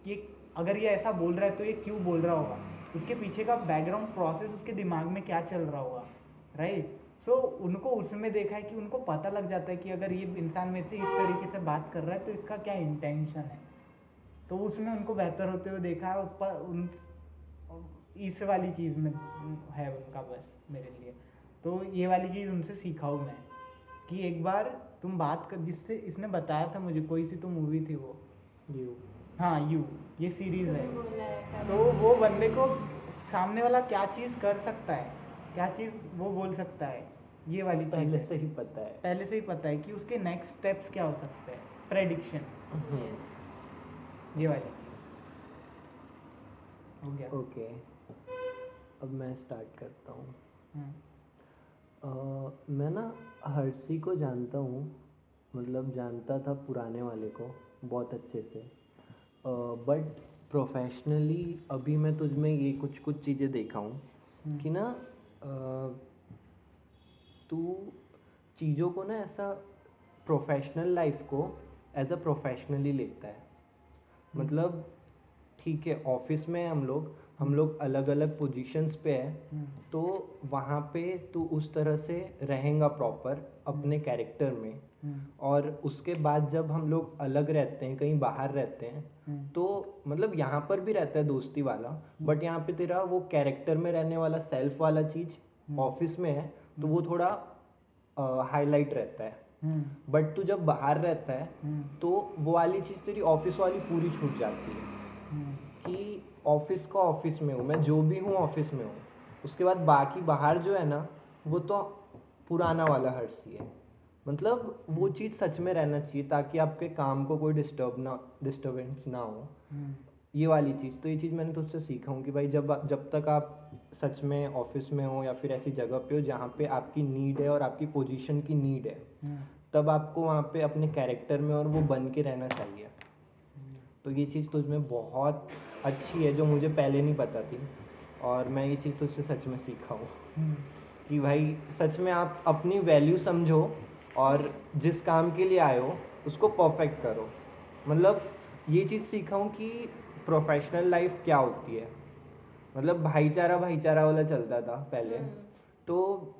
ये अगर ये ऐसा बोल रहा है तो ये क्यों बोल रहा होगा, उसके पीछे का बैकग्राउंड प्रोसेस उसके दिमाग में क्या चल रहा होगा, राइट। सो उनको उसमें देखा है कि उनको पता लग जाता है कि अगर ये इंसान मेरे से इस तरीके से बात कर रहा है तो इसका क्या इंटेंशन है, तो उसमें उनको बेहतर होते हुए देखा है। पर उन इस वाली चीज़ में है उनका बस मेरे लिए, तो ये वाली चीज़ उनसे सीखा हूँ मैं कि एक बार तुम बात कर, जिससे इसने बताया था मुझे, कोई सी तो मूवी थी वो, यू, हाँ यू, ये सीरीज़ है, बोला है तो वो बंदे को सामने वाला क्या चीज़ कर सकता है, क्या चीज़ वो बोल सकता है, ये वाली चीज़ पहले है। से ही पता है। पहले से ही पता है कि उसके नेक्स्ट स्टेप्स क्या हो सकते हैं, प्रेडिक्शन, ये वाली चीज़ हो गया। ओके, अब मैं स्टार्ट करता हूँ। मैं ना हर्षी को जानता हूँ, मतलब जानता था पुराने वाले को बहुत अच्छे से, बट प्रोफेशनली अभी मैं तुझ में ये कुछ चीज़ें देखा हूँ कि ना तू चीज़ों को ना ऐसा प्रोफेशनल लाइफ को एज अ प्रोफेशनली लेता है। मतलब ठीक है, ऑफिस में हम लोग अलग अलग पोजीशंस पे है, तो वहाँ पे तू उस तरह से रहेगा प्रॉपर अपने कैरेक्टर में, और उसके बाद जब हम लोग अलग रहते हैं, कहीं बाहर रहते हैं, तो मतलब यहाँ पर भी रहता है दोस्ती वाला, बट यहाँ पे तेरा वो कैरेक्टर में रहने वाला सेल्फ वाला चीज़ ऑफिस में है, तो वो थोड़ा हाईलाइट रहता है। बट तू जब बाहर रहता है तो वो वाली चीज़ तेरी ऑफिस वाली पूरी छूट जाती है कि ऑफिस का ऑफिस में हूँ मैं, जो भी हूँ ऑफिस में हूँ, उसके बाद बाकी बाहर जो है ना वो तो पुराना वाला हर्षी है। मतलब वो चीज़ सच में रहना चाहिए ताकि आपके काम को कोई डिस्टर्बेंस ना हो, ये वाली चीज़। तो ये चीज़ मैंने तुझसे सीखा हूँ कि भाई जब तक आप सच में ऑफिस में हो या फिर ऐसी जगह पे हो जहाँ पे आपकी नीड है और आपकी पोजीशन की नीड है, तब आपको वहाँ पे अपने कैरेक्टर में और वो बन के रहना चाहिए। तो ये चीज़ तुझ में बहुत अच्छी है जो मुझे पहले नहीं पता थी, और मैं ये चीज़ तुझसे सच में सीखा हूँ कि भाई सच में आप अपनी वैल्यू समझो और जिस काम के लिए आए हो उसको परफेक्ट करो। मतलब ये चीज़ सीखा हूँ कि प्रोफेशनल लाइफ क्या होती है। मतलब भाईचारा वाला चलता था पहले, तो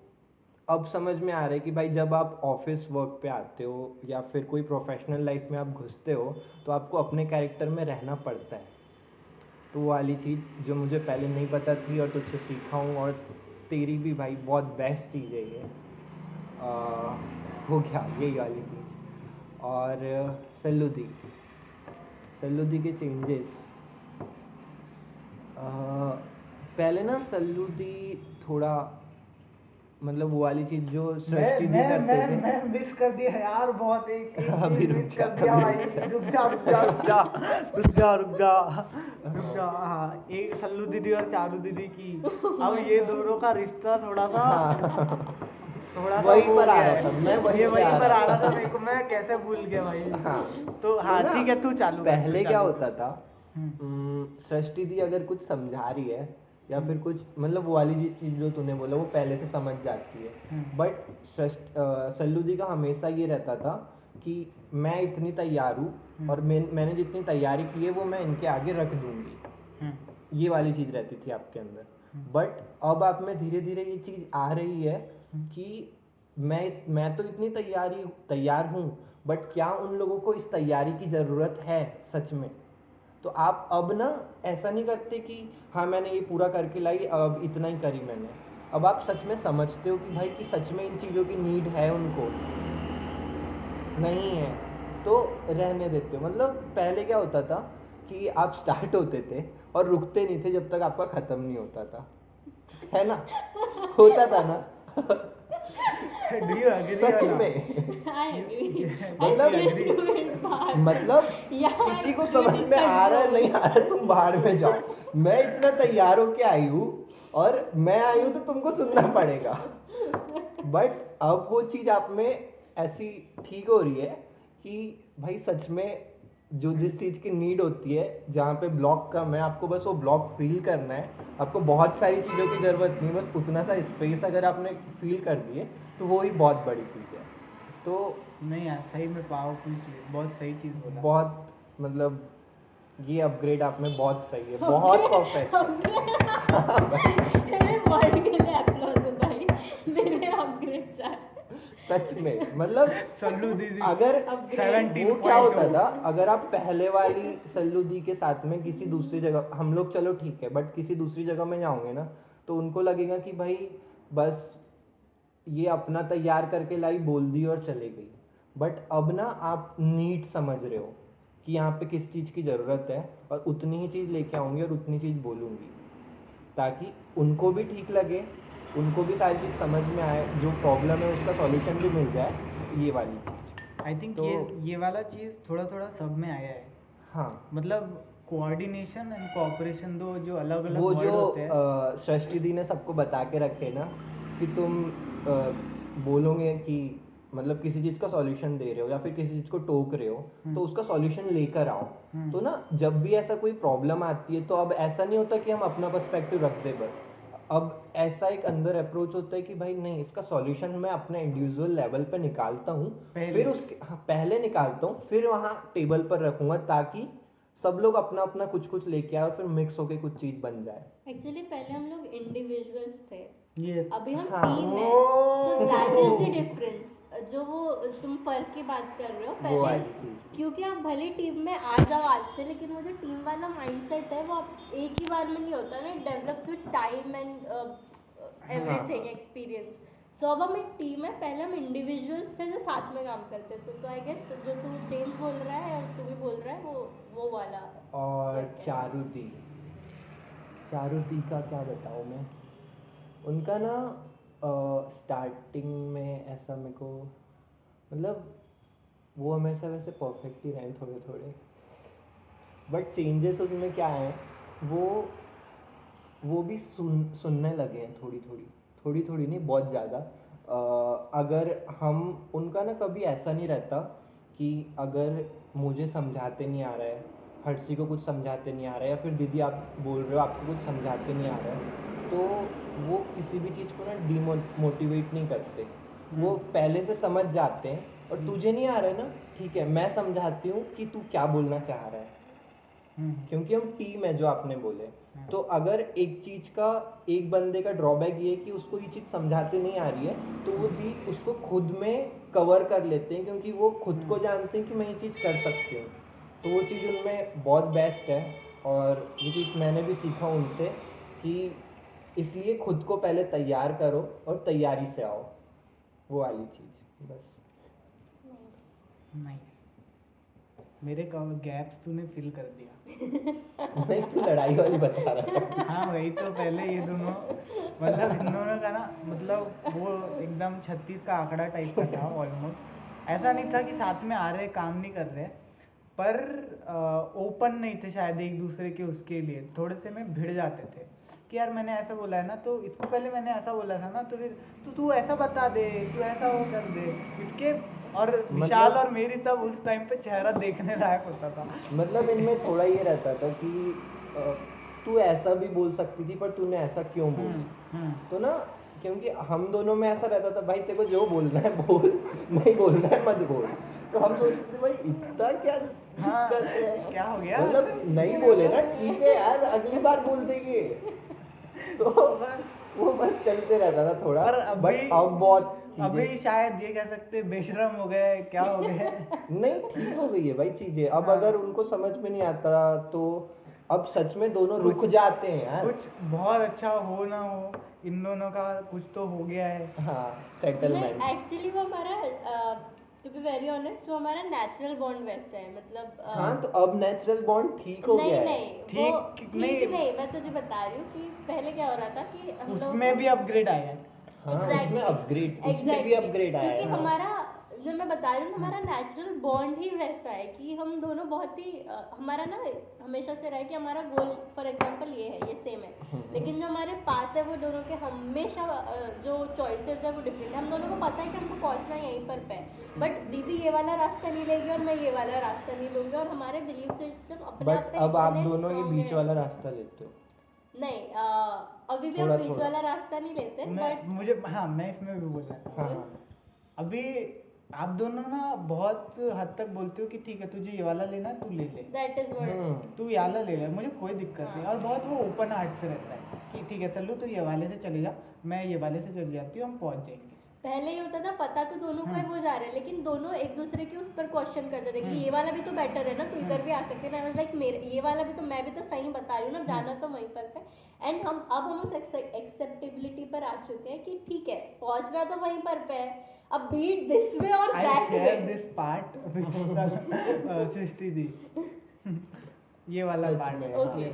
अब समझ में आ रहा है कि भाई जब आप ऑफिस वर्क पे आते हो या फिर कोई प्रोफेशनल लाइफ में आप घुसते हो तो आपको अपने कैरेक्टर में रहना पड़ता है। तो वो वाली चीज़ जो मुझे पहले नहीं पता थी और तुझसे सीखा हूँ, और तेरी भी भाई बहुत बेस्ट चीज़ है ये, हो गया यही वाली चीज़। और सल्लू दी के चेंजेस, पहले ना सल्लू दी थोड़ा मतलब वो वाली चीज जो सृष्टि दी करते थे। मैं मिस कर दिया यार बहुत, एक अभी चीज रुक मिस जा, कर दिया अभी भाई। रुक रुक जा। हाँ, एक सल्लू दीदी और चारू दीदी की, अब ये दोनों का रिश्ता थोड़ा सा थोड़ा सा वहीं हो पर आ गया रहा था, है। मैं वहीं ये पे वहीं आ पर रहा आ रहा था था। मेरे को, मैं कैसे भूल गया भाई। हाँ, तो हाँ ना, ठीक है, तू चालू कर, पहले तू क्या चालू कर। होता था, सृष्टि दी अगर कुछ समझा रही है या फिर कुछ मतलब वो वाली चीज जो तूने बोला वो पहले से समझ जाती है, बट सल्लू दी का हमेशा ये रहता था कि मैं इतनी तैयार हूँ और मैंने जितनी तैयारी की है वो मैं इनके आगे रख दूंगी, ये वाली चीज रहती थी आपके अंदर। बट अब आप में धीरे धीरे ये चीज आ रही है कि मैं तो इतनी तैयार हूँ, बट क्या उन लोगों को इस तैयारी की ज़रूरत है सच में? तो आप अब ना ऐसा नहीं करते कि हाँ मैंने ये पूरा करके लाई, अब इतना ही करी मैंने। अब आप सच में समझते हो कि भाई कि सच में इन चीज़ों की नीड है उनको, नहीं है तो रहने देते हो। मतलब पहले क्या होता था कि आप स्टार्ट होते थे और रुकते नहीं थे जब तक आपका ख़त्म नहीं होता था, है ना? होता था ना? Do you agree such or not? में I agree. मतलब- I still do it back. मतलब यार, किसी को समझ में आ रहा है नहीं आ रहा है, तुम बाहर में जाओ। मैं इतना तैयार होके आई हूँ और मैं आई हूँ तो तुमको सुनना पड़ेगा। बट अब वो चीज़ आप में ऐसी ठीक हो रही है कि भाई सच में जो जिस चीज़ की नीड होती है, जहाँ पे ब्लॉक कम है, आपको बस वो ब्लॉक फील करना है। आपको बहुत सारी चीज़ों की ज़रूरत नहीं, बस उतना सा स्पेस अगर आपने फील कर दिए तो वो ही बहुत बड़ी चीज़ है। तो नहीं यार, सही में पावरफुल चीज, बहुत सही चीज बोला। बहुत मतलब ये अपग्रेड आप में बहुत सही है, बहुत परफेक्ट है। तेरे वर्ड के लिए applause हो भाई, मेरे अपग्रेड चाहे। सच में मतलब सल्लू दीदी अगर Upgrade. वो क्या होता था, अगर आप पहले वाली सल्लू दी के साथ में किसी दूसरी जगह, हम लोग चलो ठीक है, बट किसी दूसरी जगह में जाओगे ना तो उनको लगेगा कि भाई बस ये अपना तैयार करके लाई, बोल दी और चले गई। बट अब ना आप नीड समझ रहे हो कि यहाँ पे किस चीज़ की ज़रूरत है और उतनी ही चीज़ लेके आऊँगी और उतनी चीज़ बोलूँगी, ताकि उनको भी ठीक लगे, उनको भी सारी चीज़ समझ में आए, जो प्रॉब्लम है उसका सॉल्यूशन भी मिल जाए, ये वाली चीज़। आई थिंक तो- ये वाला चीज थोड़ा थोड़ा सब में आया है। हाँ, मतलब कोऑर्डिनेशन एंड कोऑपरेशन, दो जो अलग अलग वो वर्ड जो होते हैं। सृष्टि दी ने सबको बता के रखे ना कि तुम बोलोगे कि मतलब किसी चीज़ का सॉल्यूशन दे रहे हो या फिर किसी चीज़ को टोक रहे हो तो उसका सॉल्यूशन लेकर आओ। तो ना जब भी ऐसा कोई प्रॉब्लम आती है तो अब ऐसा नहीं होता कि हम अपना पर्सपेक्टिव रख दें बस, अब ऐसा एक अंदर अप्रोच होता है कि भाई नहीं, इसका सॉल्यूशन मैं अपने इंडिविजुअल लेवल पे निकालता हूँ, फिर उसके पहले निकालता हूँ, फिर वहाँ टेबल पर रखूँगा ताकि सब लोग अपना अपना कुछ कुछ लेके आए और फिर मिक्स होके कुछ चीज़ बन जाए। एक्चुअली पहले हम लोग इंडिविजुअल्स थे, ये अभी हम हाँ। टीम है, so that is the difference. जो वो तुम फर्क की बात कर रहे हो वो पहले, वाली चीज़। क्योंकि आप भले टीम में आ जाओ आज से, लेकिन वो जो टीम वाला माइंडसेट है वो आप एक ही बार में नहीं होता ना, it develops with time and everything experience. So अब हम एक टीम है, पहले हम इंडिविजुअल्स थे जो साथ में काम करते थे। तो आई गेस जो तू जेम्स बोल रहा है और तू भी बोल रहा है वो वाला। और चारुदी का क्या बताऊँ मैं, उनका ना स्टार्टिंग में ऐसा मेरे को मतलब वो हमेशा वैसे परफेक्ट ही रहे थोड़े थोड़े, बट चेंजेस उनमें क्या है, वो भी सुनने लगे हैं थोड़ी थोड़ी नहीं, बहुत ज़्यादा। अगर हम उनका ना कभी ऐसा नहीं रहता कि अगर मुझे समझाते नहीं आ रहा है, हर्षी को कुछ समझाते नहीं आ रहा है, या फिर दीदी आप बोल रहे हो आपको कुछ समझाते नहीं आ रहा है, तो वो किसी भी चीज़ को ना डीमोटिवेट नहीं करते। वो पहले से समझ जाते हैं और तुझे नहीं आ रहा है ना, ठीक है मैं समझाती हूँ कि तू क्या बोलना चाह रहा है, क्योंकि हम टीम है जो आपने बोले। तो अगर एक चीज़ का एक बंदे का ड्रॉबैक ये है कि उसको ये चीज़ समझाते नहीं आ रही है, तो वो भी उसको खुद में कवर कर लेते हैं, क्योंकि वो खुद को जानते हैं कि मैं ये चीज़ कर सकती हूँ। तो वो चीज़ उनमें बहुत बेस्ट है, और ये चीज़ मैंने भी सीखा उनसे कि इसलिए खुद को पहले तैयार करो और तैयारी से आओ, वो वाली चीज़ बस। नाइस। मेरे गैप्स तूने फिल कर दिया। नहीं, तू लड़ाई वाली बता रहा था। हाँ वही तो, पहले ये दोनों मतलब इन दोनों का ना मतलब वो एकदम 36 का आंकड़ा टाइप का था ऑलमोस्ट। ऐसा नहीं था कि साथ में आ रहे काम नहीं कर रहे, पर ओपन नहीं थे शायद एक दूसरे के उसके लिए, थोड़े से में भिड़ जाते थे कि यार मैंने ऐसा बोला है ना, तो इसको पहले मैंने ऐसा बोला था ना, तो फिर तू ऐसा बता दे, तू ऐसा वो कर दे इसके। और विशाल और मेरी तब उस टाइम पे चेहरा देखने लायक होता था। मतलब इनमें थोड़ा ये रहता था कि तू ऐसा भी बोल सकती थी पर तूने ऐसा क्यों बोला। तो ना, क्योंकि हम दोनों में ऐसा रहता था, भाई तेरे को जो बोलना है बोल, नहीं बोलना है मत बोल। तो हम सोचते थे भाई इतना क्या दिक्कत है, क्या हो गया, मतलब नहीं बोले ना ठीक है यार, अगली बार बोल देंगे। तो वो बस चलते रहता था थोड़ा। पर बट अब बहुत अभी शायद ये कह सकते बेशरम हो गए, क्या हो गए। नहीं, ठीक हो गई है भाई चीजें अब। हाँ। अगर उनको समझ में नहीं आता तो अब सच में दोनों रुक जाते हैं यार। कुछ बहुत अच्छा हो ना हो, इन दोनों का कुछ तो हो गया है। हाँ, सेटलमेंट। एक्चुअली वो हमारा टू बी वेरी ऑनेस्ट वो हमारा नेचुरल बॉन्ड वैसा है, मतलब हाँ, तो अब नेचुरल बॉन्ड ठीक हो गया है। नहीं वो ठीक नहीं, मैं तुझे बता रही हूँ कि पहले क्या हो रहा था कि हम लोग उसमें भी अपग्रेड आया है। हाँ, उसमें अपग्रेड, उसमें भी अपग्रेड आया है। क्योंकि हाँ। हमारा जो मैं बता रही हूँ हमारा नेचुरल बॉन्ड ही वैसा है कि हम दोनों बहुत ही हमारा ना हमेशा से रहा है कि हमारा गोल फॉर एग्जांपल ये है, ये सेम है, लेकिन जो हमारे पाथ है वो दोनों के हमेशा जो चॉइसेस है वो डिफरेंट है। हम दोनों को पता है कि हमको पहुंचना यहीं पर पे, बट दीदी ये वाला रास्ता नहीं लेगी और मैं ये वाला रास्ता नहीं लूँगी, और हमारे बिलीफ सिस्टम अपने बट अब आप दोनों ये बीच वाला रास्ता लेते हो। नहीं अभी भी हम बीच वाला रास्ता नहीं लेते, बट मुझे हाँ मैं इसमें भी बोल रहा था। हाँ, अभी आप दोनों ना बहुत हद तक बोलते हो कि ठीक है तुझे ये वाला लेना है तू ले ले, दैट इज व्हाट तू ये वाला ले ले, मुझे कोई दिक्कत नहीं। और बहुत वो ओपन हार्ट से रहता है कि ठीक है सल्लू तू ये वाले से चले जा, मैं ये वाले से चली जाती हूँ, हम पहुँच जाएंगे। पहले ये होता था पता तो दोनों को है वो जा रहे हैं, लेकिन दोनों एक दूसरे के उस पर क्वेश्चन करते थे कि ये वाला भी तो बेटर है ना, तू इधर भी आ सकते हैं ना, लाइक मेरे ये वाला भी तो मैं भी तो सही बता रही हूँ ना, जाना तो वहीं पर है। एंड हम उस एक्सेप्टेबिलिटी पर आ चुके हैं कि ठीक है पहुंचना तो वहीं पर पे है, अब बीट दिस वे और दैट वे। दिस पार्ट सृष्टि दी ये वाला पार्ट। ओके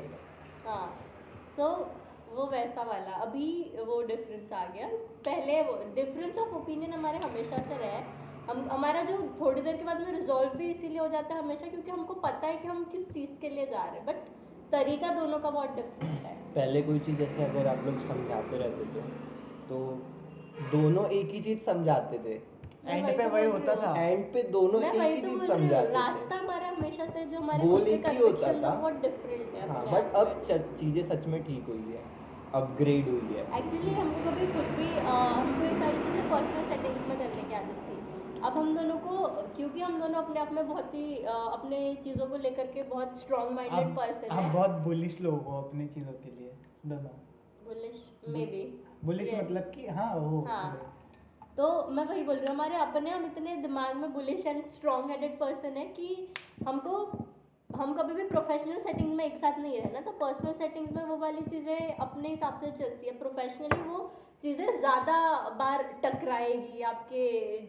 हाँ, सो वो वैसा वाला अभी वो डिफरेंस आ गया। पहले वो डिफरेंस ऑफ ओपिनियन हमारे हमेशा से रहा है, हम हमारा जो थोड़ी देर के बाद में रिजॉल्व भी इसीलिए हो जाता है हमेशा क्योंकि हमको पता है कि हम किस चीज़ के लिए जा रहे हैं, बट तरीका दोनों का बहुत डिफरेंट है। पहले कोई चीज़ जैसे अगर आप लोग समझाते रहते थे तो दोनों एक ही चीज़ समझाते थे, एंड पे वही होता था, एंड पे दोनों एक ही चीज़ समझाते थे। रास्ता हमारा हमेशा से जो हमारे गोल एक ही होता था, बहुत डिफरेंट है। हाँ, बट अब चीज़ें सच में ठीक हुई है, अपग्रेड हुई है। एक्चुअली हमको कभी खुद भी हमको ये सारी चीज़ें पर्सनल सेटिंग्स में करने की आदत थी। अब हम दोनों को क्योंकि हम दोनों अपने आप में बहुत ही अपने चीज़ों को लेकर के बहुत स्ट्रॉन्ग माइंडेड पर्सन आप है। बहुत बुलिश लोग हो अपनी चीज़ों के लिए दोनों। बुलिश मे बी बुलिश मतलब कि हाँ वो हाँ, तो मैं वही बोल रही हूँ हमारे अपने हम इतने दिमाग में bullish and strong headed person है कि हम कभी भी प्रोफेशनल सेटिंग में एक साथ नहीं रहना, तो पर्सनल सेटिंग्स में वो वाली चीज़ें अपने हिसाब से चलती है, प्रोफेशनली वो चीज़ें ज़्यादा बार टकराएगी, आपके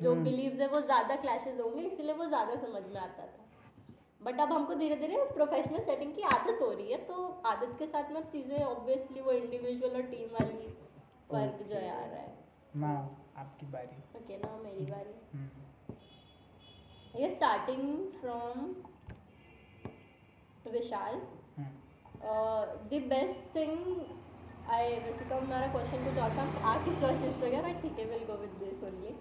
जो बिलीव्स है वो ज़्यादा क्लैशेस होंगे, इसलिए वो ज़्यादा समझ में आता था। बट अब हमको धीरे धीरे प्रोफेशनल सेटिंग की आदत हो रही है, तो आदत के साथ में चीज़ें ऑब्वियसली वो इंडिविजुअल और टीम वाली फर्क जो है आ रहा है। ना आपकी बारी। ओके ना मेरी बारी। ये starting from Vishal, the best thing I वैसे तो हमारा क्वेश्चन कुछ और था, आके सर्च इस पे गया, बट ठीक है will go with this only.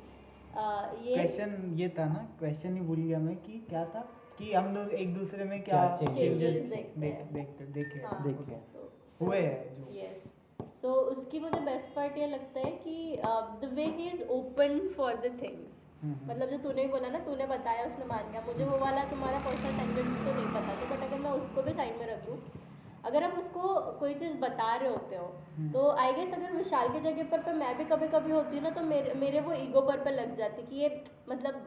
ये क्वेश्चन ये था ना, क्वेश्चन ही भूल गया मैं कि क्या था, कि हम लोग एक दूसरे में क्या changes देखे हुए हैं जो। यस, सो उसकी मुझे बेस्ट पार्ट ये लगता है कि the way he is open for the things. मतलब जो तूने बोला ना, तूने बताया उसने मान गया, मुझे वो वाला तुम्हारा पर्सनल टेंडेंसी तो नहीं पता था, बट अगर मैं उसको भी साइड में रख दूँ, अगर आप उसको कोई चीज़ बता रहे होते हो तो आई गेस अगर विशाल की जगह पर मैं भी कभी कभी होती ना, तो मेरे वो ईगो पर लग जाती कि ये मतलब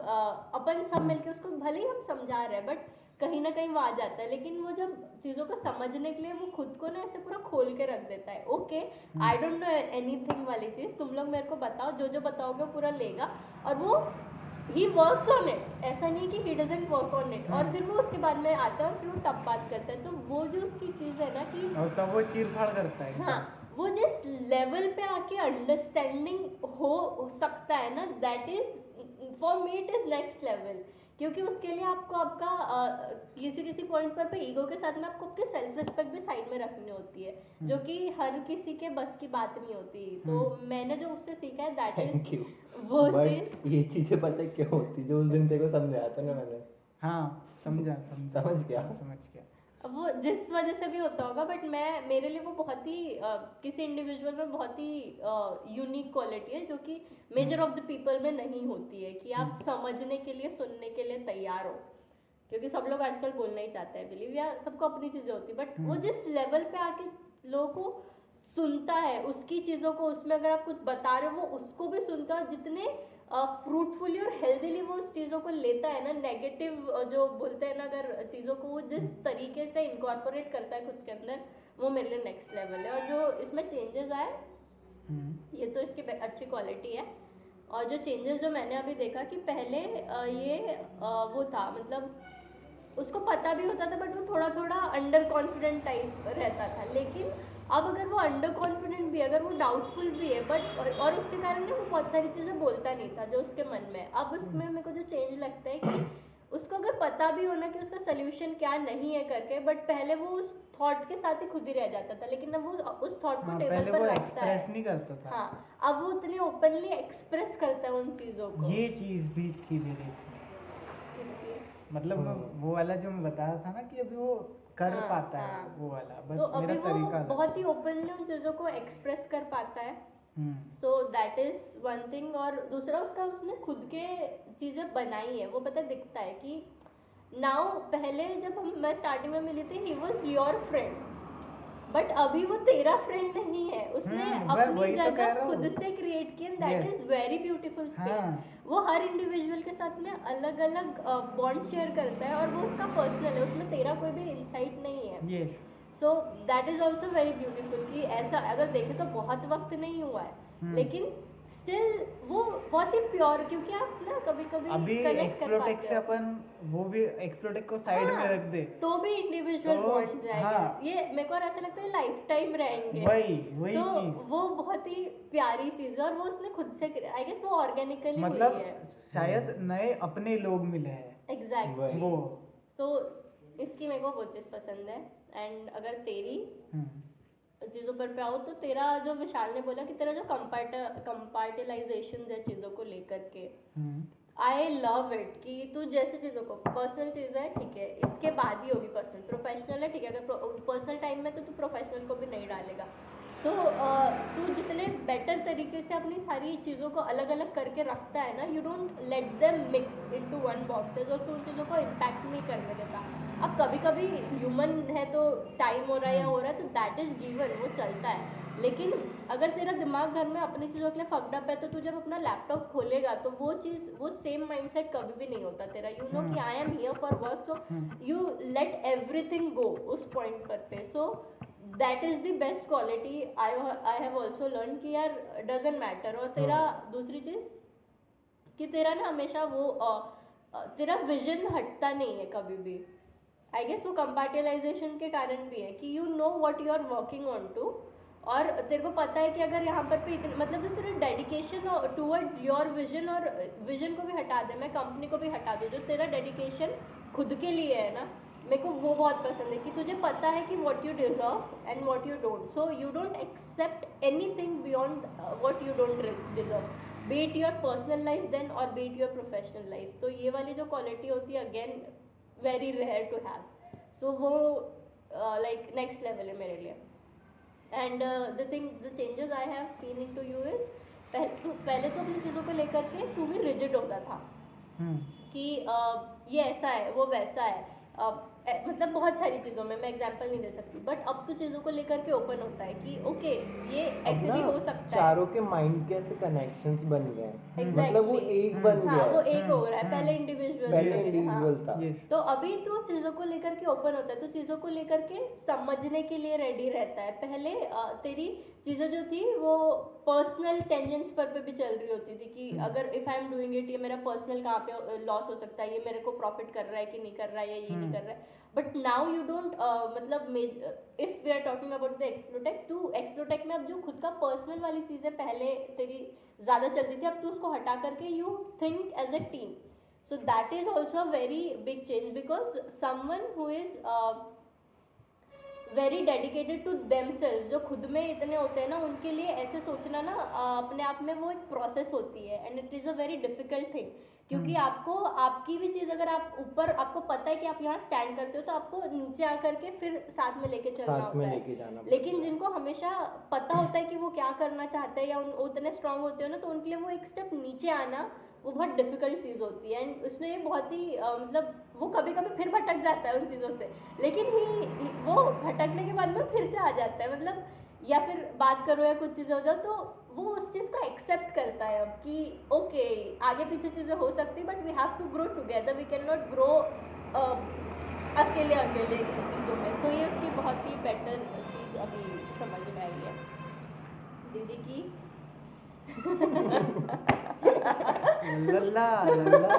अपन सब मिलके उसको भले ही हम समझा रहे हैं बट कहीं ना कहीं वो आ जाता है, लेकिन वो जब चीज़ों को समझने के लिए वो खुद को ना ऐसे पूरा खोल के रख देता है। Okay I don't know anything वाली चीज़, तुम लोग मेरे को बताओ, जो जो बताओगे वो पूरा लेगा, और वो ही वर्क्स ऑन इट, ऐसा नहीं कि he doesn't work on it, और फिर वो उसके बाद में आता है और फिर वो तब बात करता है। तो वो जो उसकी चीज़ है ना कि और तब वो चीर-फाड़ करता है हाँ, वो जिस लेवल पे आके अंडरस्टैंडिंग हो सकता है ना, that is for me it is next level. क्योंकि उसके लिए आपको आपका किसी किसी पॉइंट पर ईगो के साथ में आपको आपके सेल्फ रिस्पेक्ट भी साइड में रखनी होती है, जो कि हर किसी के बस की बात नहीं होती। तो मैंने जो उससे सीखा है दैट थैंक यू। इज वो चीज़। बट ये चीजें पता है क्यों होती, जो उस दिन तेरे को समझाया था ना मैंने, हाँ, समझ गया। अब वो जिस वजह से भी होता होगा, बट मेरे लिए वो बहुत ही किसी इंडिविजुअल में बहुत ही यूनिक क्वालिटी है, जो कि मेजर ऑफ द पीपल में नहीं होती है, कि आप समझने के लिए सुनने के लिए तैयार हो। क्योंकि सब लोग आजकल बोलना ही चाहते हैं, बिलीव, या सबको अपनी चीज़ें होती, बट वो जिस लेवल पे आके लोगों को सुनता है, उसकी चीज़ों को, उसमें अगर आप कुछ बता रहे हो वो उसको भी सुनता है, जितने फ्रूटफुली और हेल्दीली वो उस चीज़ों को लेता है ना, नेगेटिव जो बोलते हैं ना, अगर चीज़ों को वो जिस तरीके से इनकॉर्पोरेट करता है खुद के अंदर, वो मेरे लिए नेक्स्ट लेवल है। और जो इसमें चेंजेस आए, ये तो इसकी अच्छी क्वालिटी है। और जो चेंजेस जो मैंने अभी देखा कि पहले वो था, मतलब उसको पता भी होता था, बट वो थोड़ा थोड़ा अंडर कॉन्फिडेंट टाइप रहता था। लेकिन अब अगर वो अंडर कॉन्फिडेंट भी, अगर वो डाउटफुल भी है, बट और उसके कारण ना वो बहुत सारी चीज़ें बोलता नहीं था जो उसके मन में। अब उसमें मेरे को जो चेंज लगता है कि उसको अगर पता भी होना कि उसका सोल्यूशन क्या नहीं है करके, बट पहले वो उस थॉट के साथ ही खुद ही रह जाता था। लेकिन अब वो उस थॉट को टेबल पर रखता है। नहीं करता था। हाँ, अब वो उतनी ओपनली एक्सप्रेस करता है उन चीज़ों को। ये चीज़ भी थी मेरे इसमें, इसलिए मतलब वो वाला जो मैं बता रहा था ना कि अभी वो कर हाँ, पाता है हाँ। वो वाला, तो बस अभी मेरा वो तरीका अलग बहुत ही ओपनली उन चीज़ों को एक्सप्रेस कर पाता है। So that is one thing. और दूसरा उसका, उसने खुद के चीज़ें बनाई है, वो पता दिखता है कि नाउ, पहले जब मैं स्टार्टिंग में मिली थी, he was your friend, but अभी वो तेरा फ्रेंड नहीं है। उसने अपनी वही तो कह जगह रहा हूँ। खुद से क्रिएट की, and that Yes. Is very beautiful space. हाँ। वो हर इंडिविजुअल के साथ में अलग अलग बॉन्ड शेयर करता है, और वो उसका पर्सनल है, उसमें तेरा कोई भी इंसाइट नहीं है। Yes, so that is also very beautiful कि ऐसा अगर देखें तो बहुत वक्त नहीं हुआ है, लेकिन स्टिल वो बहुत ही प्योर, क्योंकि आप ना कभी कभी अभी कनेक्ट कर एक्सप्लोटेक पाते से हो। अपन वो भी एक्सप्लोटेक को साइड में रख दे, तो भी इंडिविजुअल तो बॉन्ड्स है, हाँ। ये मेरे को ऐसा लगता है लाइफ टाइम रहेंगे। वही तो चीज, वो बहुत ही प्यारी चीज है, और वो उसने खुद से, आई गेस वो ऑर्गेनिकली मतलब हुई है। शायद नए अपने लोग मिले हैं एग्जैक्टली। वो। सो इसकी मेरे को वो चीज़ पसंद है। एंड अगर तेरी चीज़ों पर पे आओ, तो तेरा जो विशाल ने बोला कि तेरा जो कंपार्टलाइजेशन है चीज़ों को लेकर के, आई लव इट। कि तू जैसे चीज़ों को, पर्सनल चीज़ है ठीक है, इसके बाद ही होगी पर्सनल, प्रोफेशनल है ठीक है, अगर पर्सनल टाइम में तो तू प्रोफेशनल को भी नहीं डालेगा। सो तू जितने बेटर तरीके से अपनी सारी चीज़ों को अलग अलग करके रखता है ना, you don't let them mix into one boxes, और तू उन चीज़ों को इम्पैक्ट नहीं करने देता। अब कभी कभी ह्यूमन है तो टाइम हो रहा है या हो रहा है, तो दैट इज़ गिवन, वो चलता है। लेकिन अगर तेरा दिमाग घर में अपनी चीज़ों के लिए फक्ड अप है, तो तू जब अपना लैपटॉप खोलेगा तो वो चीज़, वो सेम माइंडसेट कभी भी नहीं होता तेरा। यू नो कि I am here for work, so you let everything गो उस पॉइंट पर पे। So that is the best quality I have also learn कि यार डजेंट मैटर। और तेरा दूसरी चीज़ कि तेरा ना हमेशा वो तेरा विजन हटता नहीं है कभी भी। आई गेस वो कंपार्टलाइजेशन के कारण भी है कि you know what you are working on to, और तेरे को पता है कि अगर यहाँ पर पे इतने, मतलब जो तेरा डेडिकेशन टूवर्ड्स योर विजन, और विजन को भी हटा दे, मैं कंपनी को भी हटा दूँ, जो तेरा डेडिकेशन खुद के लिए है ना, मेरे को वो बहुत पसंद है कि तुझे पता है कि what you deserve and what you don't. So you don't accept anything beyond what you don't deserve, be it your personal life then और be it your professional life. तो ये वाली जो क्वालिटी होती है, again very rare to have. So वो like next level है मेरे लिए। And the changes I have seen in to you is, पहले तो अपनी चीज़ों को लेकर के तू भी रिजिड होता था कि ये ऐसा है वो वैसा है, मतलब बहुत सारी चीज़ों में मैं एग्जांपल नहीं दे सकती, बट अब तो चीज़ों को लेकर के ओपन होता है कि ओके ये ऐसे भी हो सकता है। चारों के माइंड के ऐसे कनेक्शंस बन गए हैं, Exactly. मतलब वो एक बन गया हाँ, है। वो एक हो रहा है, पहले इंडिविजुअल था। तो अभी तो चीज़ों को लेकर के ओपन होता है, तो चीज़ों को लेकर के समझने के लिए रेडी रहता है। पहले तेरी चीज़ें जो थी वो पर्सनल टेंजेंट्स पर भी चल रही होती थी कि अगर if I am doing it, ये मेरा पर्सनल कहाँ पे लॉस हो सकता है, ये मेरे को प्रॉफिट कर रहा है कि नहीं कर रहा है, या ये नहीं कर रहा है. बट नाउ यू डोंट मतलब if we are talking about the एक्सप्लोटेक, तो एक्सप्लोटेक में अब जो खुद का पर्सनल वाली चीज़ें पहले तेरी ज़्यादा चलती थी, अब तू उसको हटा करके you think as a team. So that is also a very big change, because someone who is very dedicated to themselves, जो खुद में इतने होते हैं ना, उनके लिए ऐसे सोचना ना अपने आप में वो एक प्रोसेस होती है, and it is a very difficult thing. क्योंकि आपको आपकी भी चीज़, अगर आप ऊपर आपको पता है कि आप यहाँ स्टैंड करते हो, तो आपको नीचे आकर के फिर साथ में लेके चलना साथ में होता लेके है. जाना लेकिन जिनको हमेशा पता होता है कि वो क्या करना चाहते हैं, या उतने स्ट्रांग होते हो ना, तो उनके लिए वो एक स्टेप नीचे आना वो बहुत डिफिकल्ट चीज़ होती है. एंड उसने ये बहुत ही मतलब वो कभी कभी फिर भटक जाता है उन चीज़ों से, लेकिन वो भटकने के बाद में फिर से आ जाता है, मतलब या फिर बात करो या कुछ चीज़ हो जाओ, तो वो उस चीज़ को एक्सेप्ट करता है अब कि ओके आगे पीछे चीज़ें हो सकती, but we have to grow together, we can not grow अकेले चीज़ों में. सो ये उसकी बहुत ही बेटर चीज़ अभी समझ में आई है दीदी की. लल्ला लल्ला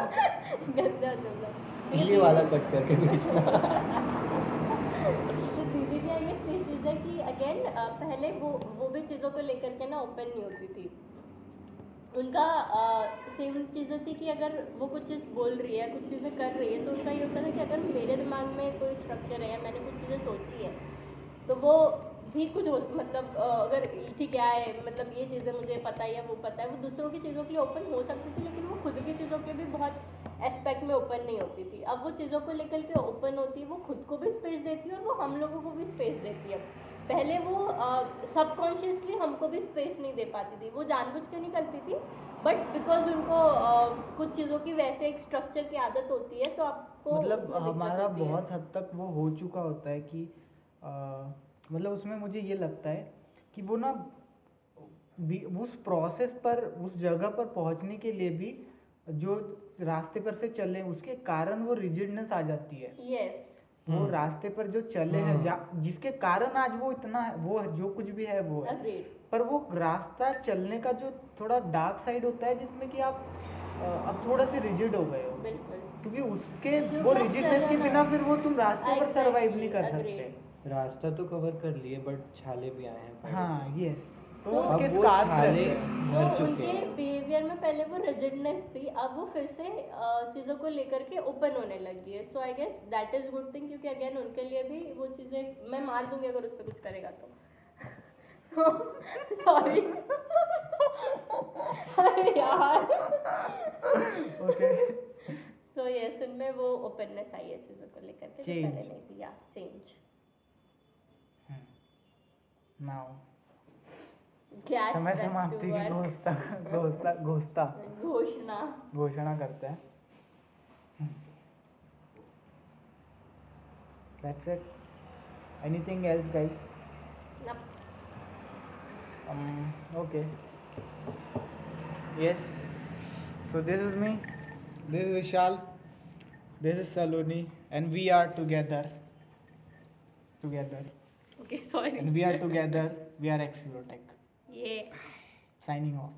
गंदा गंदा. ये वाला कट करके भेजना. तो दीदी की आई गेस ये चीज़ है कि अगेन पहले वो भी चीज़ों को लेकर के ना ओपन नहीं होती थी. उनका सेम चीज़ें थी कि अगर वो कुछ चीज़ बोल रही है, कुछ चीज़ें कर रही है, तो उनका ये होता था कि अगर मेरे दिमाग में कोई स्ट्रक्चर है या मैंने कुछ चीज़ें सोची है, तो वो भी कुछ मतलब अगर ठीक है मतलब ये चीज़ें मुझे पता है या वो पता है, वो दूसरों की चीज़ों के लिए ओपन हो सकती थी, लेकिन वो खुद की चीज़ों के भी बहुत एस्पेक्ट में ओपन नहीं होती थी. अब वो चीज़ों को लेकर के ओपन होती है, वो खुद को भी स्पेस देती है और वो हम लोगों को भी स्पेस देती है. पहले वो सबकॉन्शियसली हमको भी स्पेस नहीं दे पाती थी, वो जानबूझ के नहीं करती थी, बट बिकॉज उनको कुछ चीज़ों की वैसे एक स्ट्रक्चर की आदत होती है, तो आपको मतलब उसमें दिक्कत हमारा होती है. बहुत हद तक वो हो चुका होता है कि मतलब उसमें मुझे ये लगता है कि वो ना उस प्रोसेस पर, उस जगह पर पहुंचने के लिए भी जो रास्ते पर से चले उसके कारण वो रिजिडनेस आ जाती है. यस. वो रास्ते पर जो चले हैं जिसके कारण आज वो इतना वो जो कुछ भी है वो है. अग्रीड. पर वो रास्ता चलने का जो थोड़ा डार्क साइड होता है, जिसमें कि आप अब थोड़ा से रिजिड हो गए हो, बिल्कुल. क्योंकि उसके क्योंकि वो आप रिजिडनेस के चलना- बिना फिर वो तुम रास्ते पर सरवाइव नहीं कर Exactly, सकते. रास्ता तो कवर कर लिए बट छाले भी आए हैं पैरों हाँ पे. यस. तो तो उसके अब वो स्कार्स छाले रहते हैं. भर तो चुके उनके हैं. बिहेवियर में पहले वो रिजिडनेस थी, अब वो फिर से चीज़ों को लेकर के ओपन होने लगी है. So I guess that is good thing, क्योंकि अगेन उनके लिए भी वो चीज़ें मैं मार दूंगी अगर उस पर कुछ करेगा तो. सॉरी यार. ओके. सो यस, उनमें वो ओपननेस आई है चीज़ों को लेकर के, जो Change. पहले नहीं थी. या चेंज. नाउ क्या समय समाप्ति की घोषणा करते हैं. That's it. Anything else, guys? Okay. Yes. So this is me. This is Vishal. This is Saloni, and we are together. Okay, sorry. And we are together. We are Explotech. Yeah. Signing off.